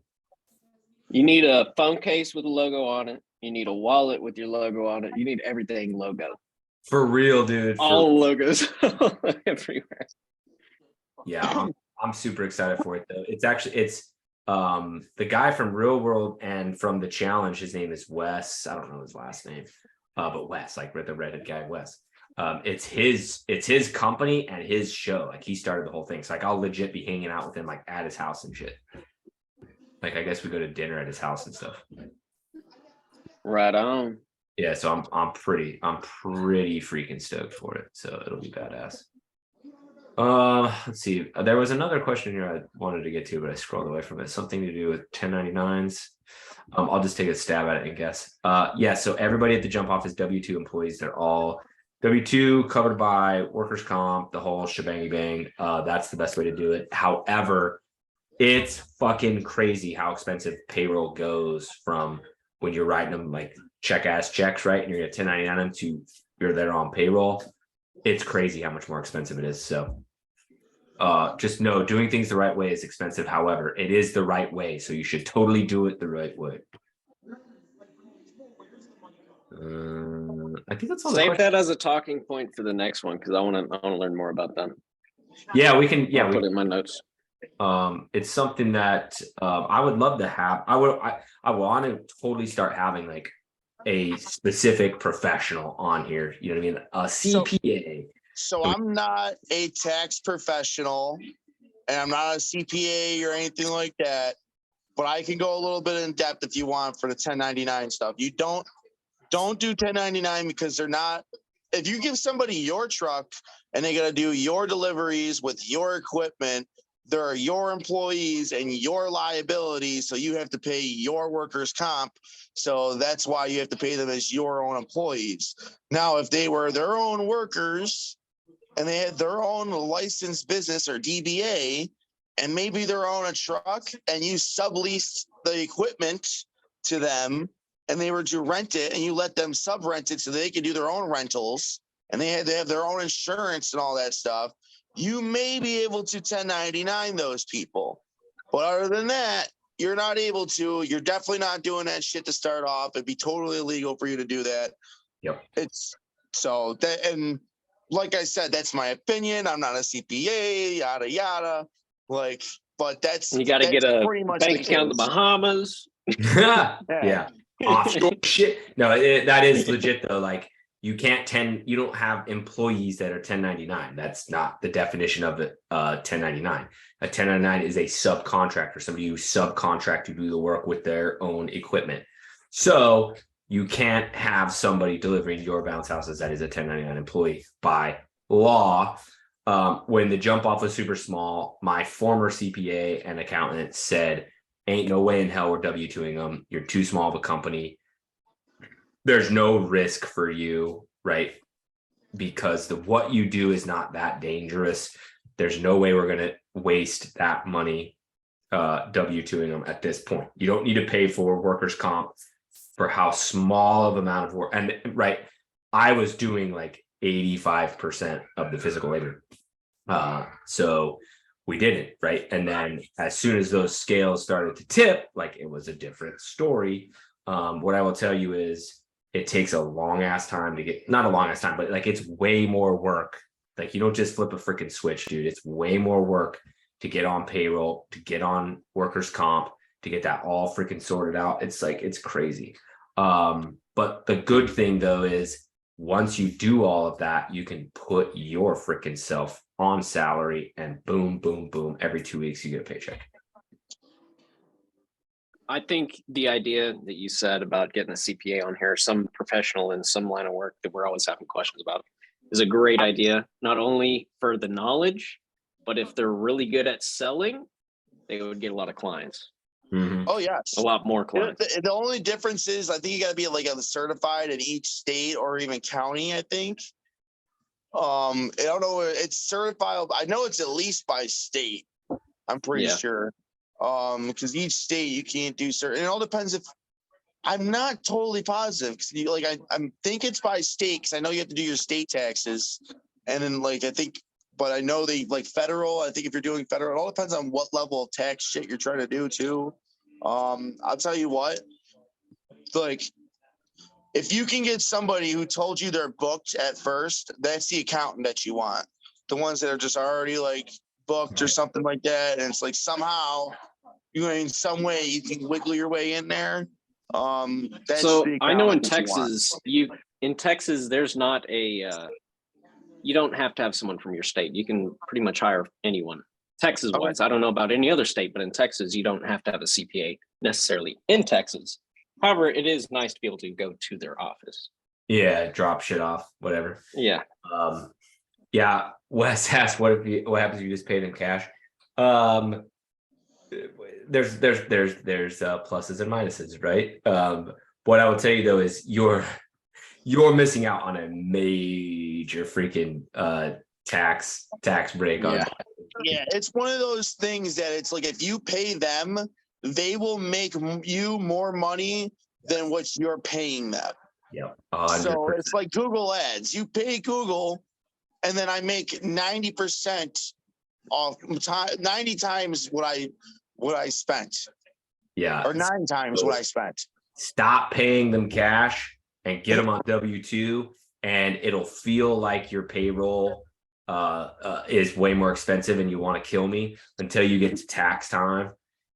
You need a phone case with a logo on it. You need a wallet with your logo on it. You need everything logo. For real, dude. All logos everywhere. Yeah, I'm super excited for it though. It's the guy from Real World and from The Challenge. His name is Wes. I don't know his last name. but Wes, like the redhead guy, Wes. It's his company and his show. Like he started the whole thing. So like I'll legit be hanging out with him like at his house and shit. Like I guess we go to dinner at his house and stuff. Right on. Yeah, so I'm pretty freaking stoked for it. So it'll be badass. Let's see. There was another question here I wanted to get to, but I scrolled away from it. Something to do with 1099s. I'll just take a stab at it and guess. Yeah, so everybody at the jump off is W-2 employees. They're all W-2 covered by workers' comp, the whole shebang bang. That's the best way to do it. However, it's fucking crazy how expensive payroll goes from when you're writing them like check ass checks, right? And you're at 1099 them to you're there on payroll. It's crazy how much more expensive it is. So just know doing things the right way is expensive. However, it is the right way. So you should totally do it the right way. I think that's all. Save that as a talking point for the next one because I want to learn more about them. Yeah, we can. Yeah, I'll put it in my notes. It's something that I would love to have. I want to totally start having like a specific professional on here. You know what I mean? A CPA. So I'm not a tax professional, and I'm not a CPA or anything like that. But I can go a little bit in depth if you want for the 1099 stuff. You don't do 1099 because they're not. If you give somebody your truck and they got to do your deliveries with your equipment, they're your employees and your liability. So you have to pay your workers' comp. So that's why you have to pay them as your own employees. Now, if they were their own workers and they had their own licensed business or DBA, and maybe they're on a truck and you sublease the equipment to them and they were to rent it and you let them sub-rent it so they can do their own rentals and they have their own insurance and all that stuff, you may be able to 1099 those people. But other than that, you're not able to. You're definitely not doing that shit to start off. It'd be totally illegal for you to do that. Yep. It's so that, and like I said, that's my opinion. I'm not a CPA, yada, yada. Like, but that's you got to get a bank account in the Bahamas. Yeah. Offshore shit. No, that is legit though. Like you don't have employees that are 1099. That's not the definition of it. 1099. A 1099 is a subcontractor, somebody who subcontract to do the work with their own equipment. So you can't have somebody delivering your bounce houses that is a 1099 employee by law. When the jump off was super small, my former CPA and accountant said, ain't no way in hell we're W-2ing them. You're too small of a company. There's no risk for you, right? Because what you do is not that dangerous. There's no way we're going to waste that money W-2ing them at this point. You don't need to pay for workers' comp for how small of amount of work. And right, I was doing like 85% of the physical labor. So we didn't, right? And then as soon as those scales started to tip, like it was a different story. What I will tell you is it takes a long ass time to get, not a long ass time, but like it's way more work. Like you don't just flip a freaking switch, dude. It's way more work to get on payroll, to get on workers' comp, to get that all freaking sorted out. It's like, it's crazy. But the good thing though is once you do all of that, you can put your freaking self on salary and boom, boom, boom. Every 2 weeks you get a paycheck. I think the idea that you said about getting a CPA on here, some professional in some line of work that we're always having questions about, is a great idea, not only for the knowledge, but if they're really good at selling, they would get a lot of clients. Mm-hmm. Oh, yes. A lot more clients. The only difference is I think you got to be like a certified in each state or even county, I think. I don't know. It's certified. I know it's at least by state. I'm pretty sure. Because each state you can't do certain. It all depends if. I'm not totally positive because I think it's by state because I know you have to do your state taxes, and then I think, but I know they like federal. I think if you're doing federal, it all depends on what level of tax shit you're trying to do too. I'll tell you what, if you can get somebody who told you they're booked at first, that's the accountant that you want. The ones that are just already booked or something like that, and it's somehow in some way you can wiggle your way in there. So I know in Texas, in Texas, there's not a you don't have to have someone from your state. You can pretty much hire anyone. Texas wise, I don't know about any other state, but in Texas, you don't have to have a CPA necessarily in Texas. However, it is nice to be able to go to their office. Yeah, drop shit off, whatever. Yeah. Yeah. Wes asked, what happens if you just paid in cash? There's pluses and minuses, right? What I would tell you though is you're missing out on a major freaking tax break on. Yeah, it's one of those things that it's like if you pay them, they will make you more money than what you're paying them. Yep. So it's like Google Ads. You pay Google, and then I make 90% off 90 times what I spent. Yeah. Or 9 times what I spent. Stop paying them cash and get them on W-2, and it'll feel like your payroll is way more expensive and you want to kill me until you get to tax time.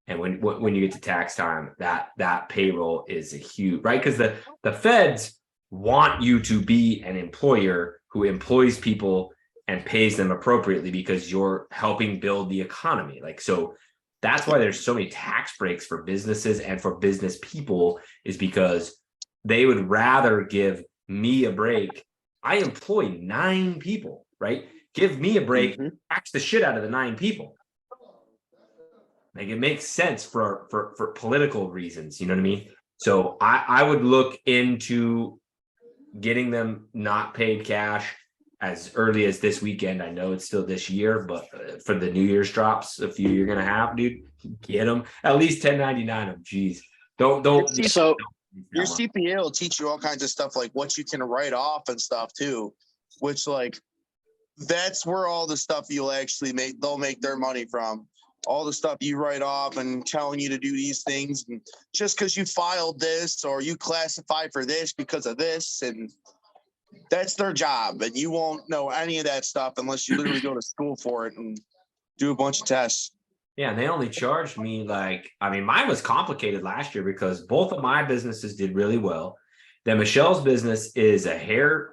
And when you get to tax time, that payroll is a huge, right? Because the feds want you to be an employer who employs people and pays them appropriately because you're helping build the economy. Like, so that's why there's so many tax breaks for businesses and for business people, is because they would rather give me a break. I employ 9 people, right? Give me a break, tax the shit out of the 9 people. Like, it makes sense for political reasons, you know what I mean? So I would look into getting them not paid cash as early as this weekend. I know it's still this year, but for the New Year's drops, a few you're gonna have, dude, get them at least 1099 them. Jeez, don't. So your CPA will teach you all kinds of stuff, like what you can write off and stuff too, which like that's where all the stuff you'll actually make. They'll make their money from. All the stuff you write off and telling you to do these things, and just because you filed this or you classify for this because of this, and that's their job, and you won't know any of that stuff unless you literally go to school for it and do a bunch of tests. Yeah, and they only charged me mine was complicated last year because both of my businesses did really well. Then Michelle's business is a hair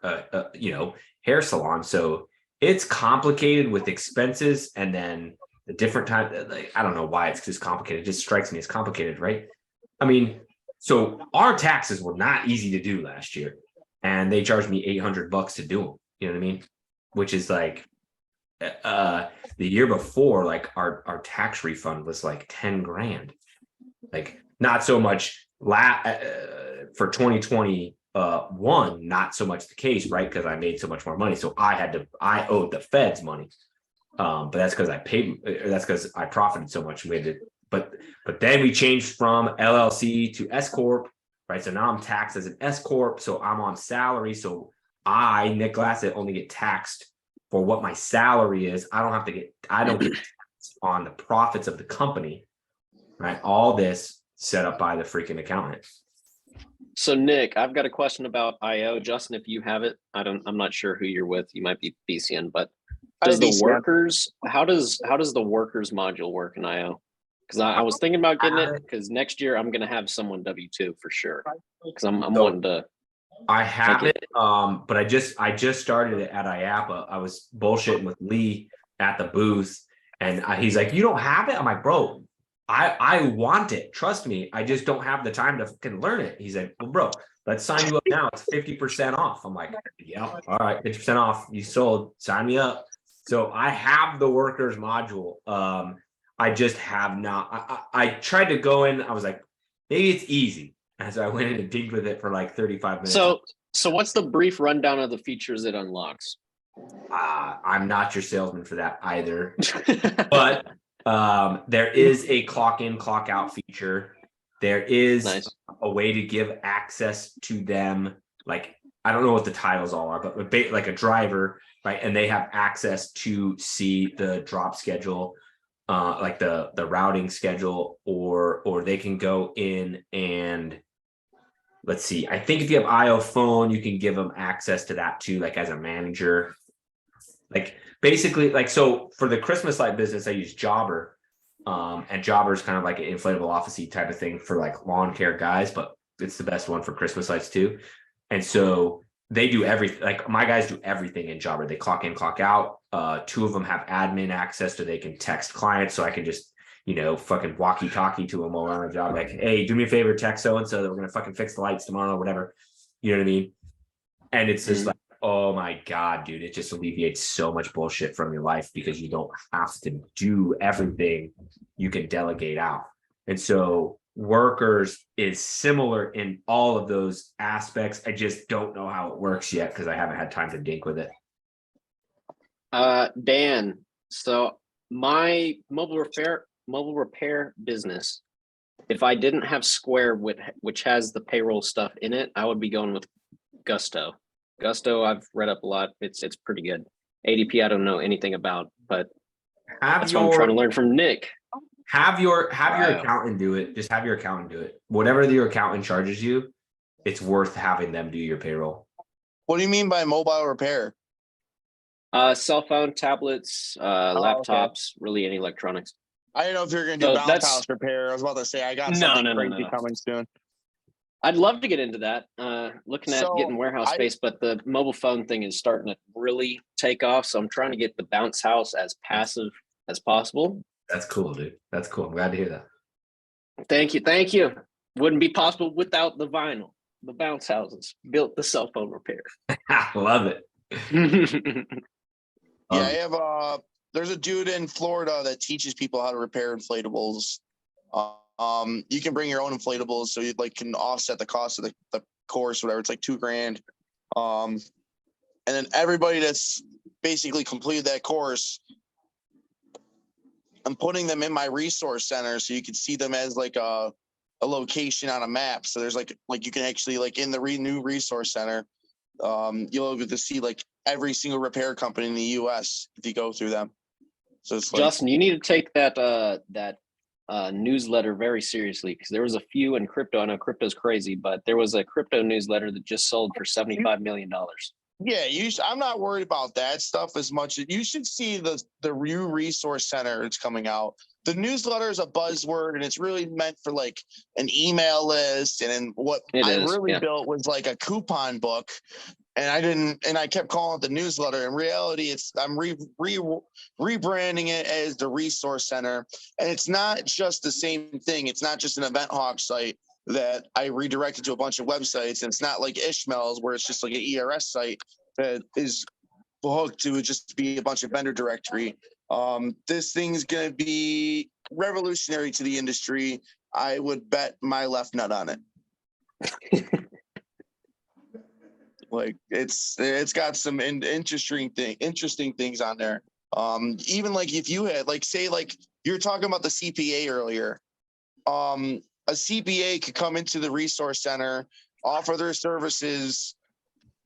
salon, so it's complicated with expenses, and then the different time, like, I don't know why it's just complicated. It just strikes me as complicated, right? I mean, so our taxes were not easy to do last year, and they charged me $800 to do them. You know what I mean? Which is like, the year before, like our tax refund was like 10 grand. Like, not so much for 2021, not so much the case, right? Because I made so much more money, so I owed the feds money. But that's because that's because I profited so much. But then we changed from LLC to S Corp, right? So now I'm taxed as an S Corp, so I'm on salary. So Nick Glassett, only get taxed for what my salary is. I don't get taxed on the profits of the company, right? All this set up by the freaking accountant. So Nick, I've got a question about IO. Justin, if you have it, I'm not sure who you're with. You might be BCN, but how does the workers module work in IO? Because I was thinking about getting it, because next year I'm going to have someone W-2 for sure. Because I'm wanting to. I have it, but I just started it at IAPA. I was bullshitting with Lee at the booth, and he's like, "You don't have it?" I'm like, "Bro, I want it. Trust me. I just don't have the time to fucking learn it." He's like, "Well, bro, let's sign you up now. It's 50% off." I'm like, "Yeah, all right, 50% off. You sold. Sign me up." So I have the workers module. I just have not. I tried to go in. I was like, maybe it's easy. And so I went in and digged with it for like 35 minutes. So what's the brief rundown of the features it unlocks? I'm not your salesman for that either. But there is a clock in, clock out feature. There is a way to give access to them. Like, I don't know what the titles all are, but like a driver, right? And they have access to see the drop schedule, like the routing schedule, or they can go in and, let's see, I think if you have IO phone, you can give them access to that too, like as a manager. Like, basically, like, so for the Christmas light business, I use Jobber. And Jobber is kind of like an inflatable office-y type of thing for like lawn care guys, but it's the best one for Christmas lights too. And so they do everything. Like my guys do everything in Jobber. They clock in, clock out. 2 of them have admin access, so they can text clients. So I can just, fucking walkie-talkie to them while we're on a job. Like, hey, do me a favor, text so-and-so that we're gonna fucking fix the lights tomorrow, or whatever. You know what I mean? And it's just like, oh my God, dude, it just alleviates so much bullshit from your life because you don't have to do everything. You can delegate out. And so workers is similar in all of those aspects. I just don't know how it works yet because I haven't had time to dink with it. Dan, so my mobile repair business, if I didn't have Square which has the payroll stuff in it, I would be going with Gusto. Gusto, I've read up a lot. It's pretty good. ADP, I don't know anything about, but that's what I'm trying to learn from Nick. Have your accountant do it. Just have your accountant do it. Whatever your accountant charges you, it's worth having them do your payroll. What do you mean by mobile repair? Cell phone, tablets, laptops, really any electronics. I didn't know if you were going to do bounce house repair. I was about to say I got something crazy coming soon. I'd love to get into that. Looking at getting warehouse space, but the mobile phone thing is starting to really take off. So I'm trying to get the bounce house as passive as possible. That's cool, dude. That's cool. I'm glad to hear that. Thank you. Thank you. Wouldn't be possible without the vinyl. The bounce houses built the cell phone repair. Love it. Yeah, I have there's a dude in Florida that teaches people how to repair inflatables. You can bring your own inflatables, so you can offset the cost of the course, whatever. It's like $2,000. And then everybody that's basically completed that course, I'm putting them in my resource center so you can see them as like a location on a map. So there's like you can actually in the new resource center, you'll be able to see every single repair company in the US if you go through them. So it's Justin, you need to take that newsletter very seriously, because there was a few in crypto. I know crypto's crazy, but there was a crypto newsletter that just sold for $75 million. Yeah, I'm not worried about that stuff as much. You should see the new resource center that's coming out. The newsletter is a buzzword, and it's really meant for an email list. And what I really built was a coupon book. And I kept calling it the newsletter. In reality, I'm rebranding it as the resource center. And it's not just the same thing. It's not just an event hawk site that I redirected to a bunch of websites. And it's not like Ishmael's where it's just like an ERS site that is hooked to just be a bunch of vendor directory. This thing's going to be revolutionary to the industry. I would bet my left nut on it. It's got some interesting things on there. Even if you had say you're talking about the CPA earlier, a CPA could come into the resource center, offer their services,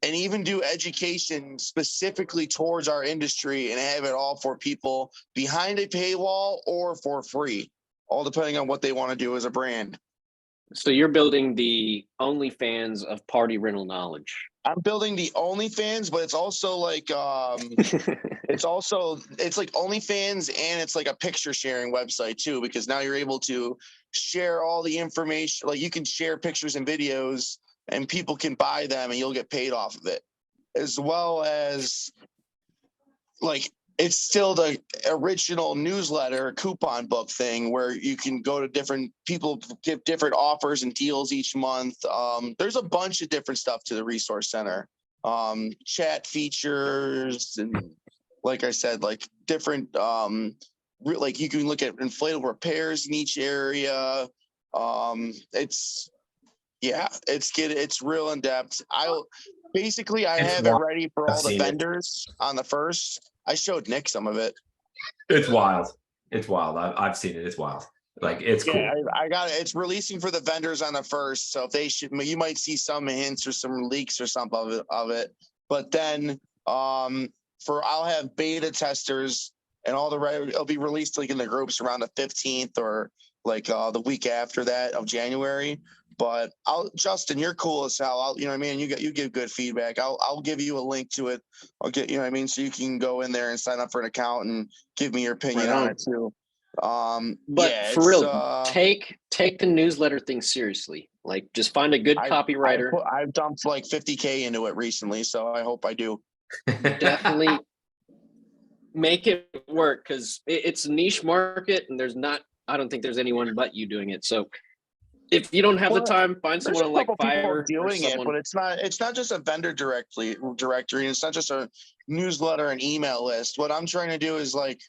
and even do education specifically towards our industry and have it all for people behind a paywall or for free, all depending on what they want to do as a brand. So you're building the OnlyFans of party rental knowledge. I'm building the OnlyFans, but it's also it's like OnlyFans, and it's like a picture sharing website too, because now you're able to share all the information. You can share pictures and videos, and people can buy them, and you'll get paid off of it, as well as it's still the original newsletter coupon book thing where you can go to different people, give different offers and deals each month. There's a bunch of different stuff to the resource center, chat features. And like I said, different, you can look at inflatable repairs in each area. It's real in depth. I have it ready for all the vendors on the first. I showed Nick some of it. It's wild. It's wild. I've seen it. It's wild. It's cool. I got it. It's releasing for the vendors on the first. So if you might see some hints or some leaks or something of it. But then I'll have beta testers and it'll be released in the groups around the 15th or the week after that of January. But Justin, you're cool as hell. You know what I mean? You give good feedback. I'll give you a link to it. I'll get, you know what I mean? So you can go in there and sign up for an account and give me your opinion on it too. But for real, take the newsletter thing seriously. Like, just find a good copywriter. I've dumped like 50K into it recently, so I hope I do. Definitely make it work, because it's a niche market, and I don't think there's anyone but you doing it. So if you don't have the time, find someone on like Fiverr doing it, but it's not just a vendor directory. It's not just a newsletter and email list. What I'm trying to do is like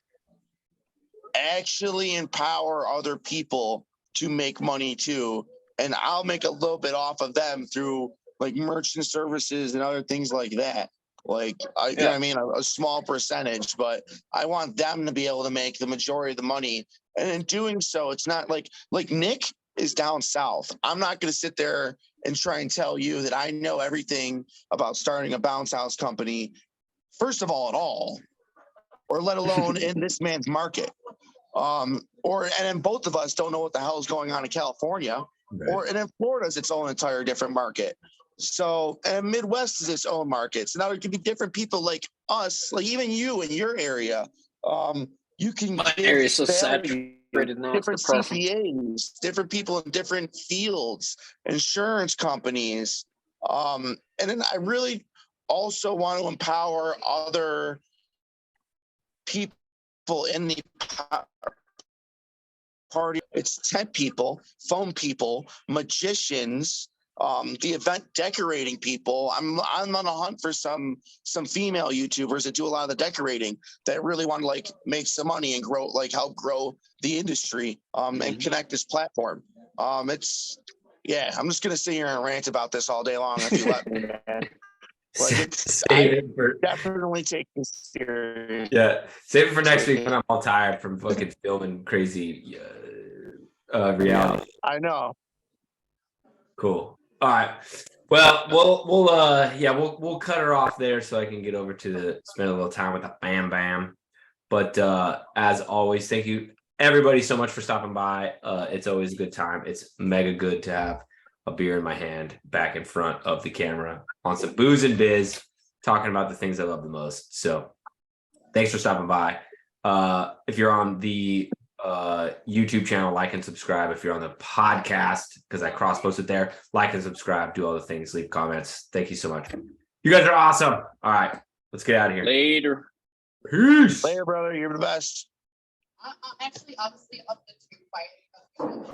actually empower other people to make money too. And I'll make a little bit off of them through like merchant services and other things like that. Like, you know what I mean? A small percentage, but I want them to be able to make the majority of the money. And in doing so, it's not like Nick is down south. I'm not going to sit there and try and tell you that I know everything about starting a bounce house company, first of all, at all, or let alone in this man's market. And then both of us don't know what the hell is going on in California, right. And then Florida's its own entire different market. So, and Midwest is its own market. So now there can be different people like us, like even you in your area. You can my area is so saturated now. Different CPAs, different people in different fields, insurance companies. And then I really also want to empower other people in the party. It's tent people, phone people, magicians, the event decorating people. I'm on a hunt for some female YouTubers that do a lot of the decorating that really want to like make some money and grow, like help grow the industry, and connect this platform. I'm just gonna sit here and rant about this all day long if you let me, man. Like definitely take this serious. Yeah, save it for next week when I'm all tired from fucking filming crazy reality. I know. Cool. All right. Well, we'll cut her off there so I can get over to spend a little time with the Bam Bam. But as always, thank you everybody so much for stopping by. It's always a good time. It's mega good to have a beer in my hand back in front of the camera on some booze and biz, talking about the things I love the most. So thanks for stopping by. If you're on the YouTube channel, like and subscribe. If you're on the podcast, because I cross-post it there, like and subscribe, do all the things, leave comments. Thank you so much. You guys are awesome. All right, let's get out of here. Later. Peace. Later, brother. You're the best. Actually, honestly, of the two fighting.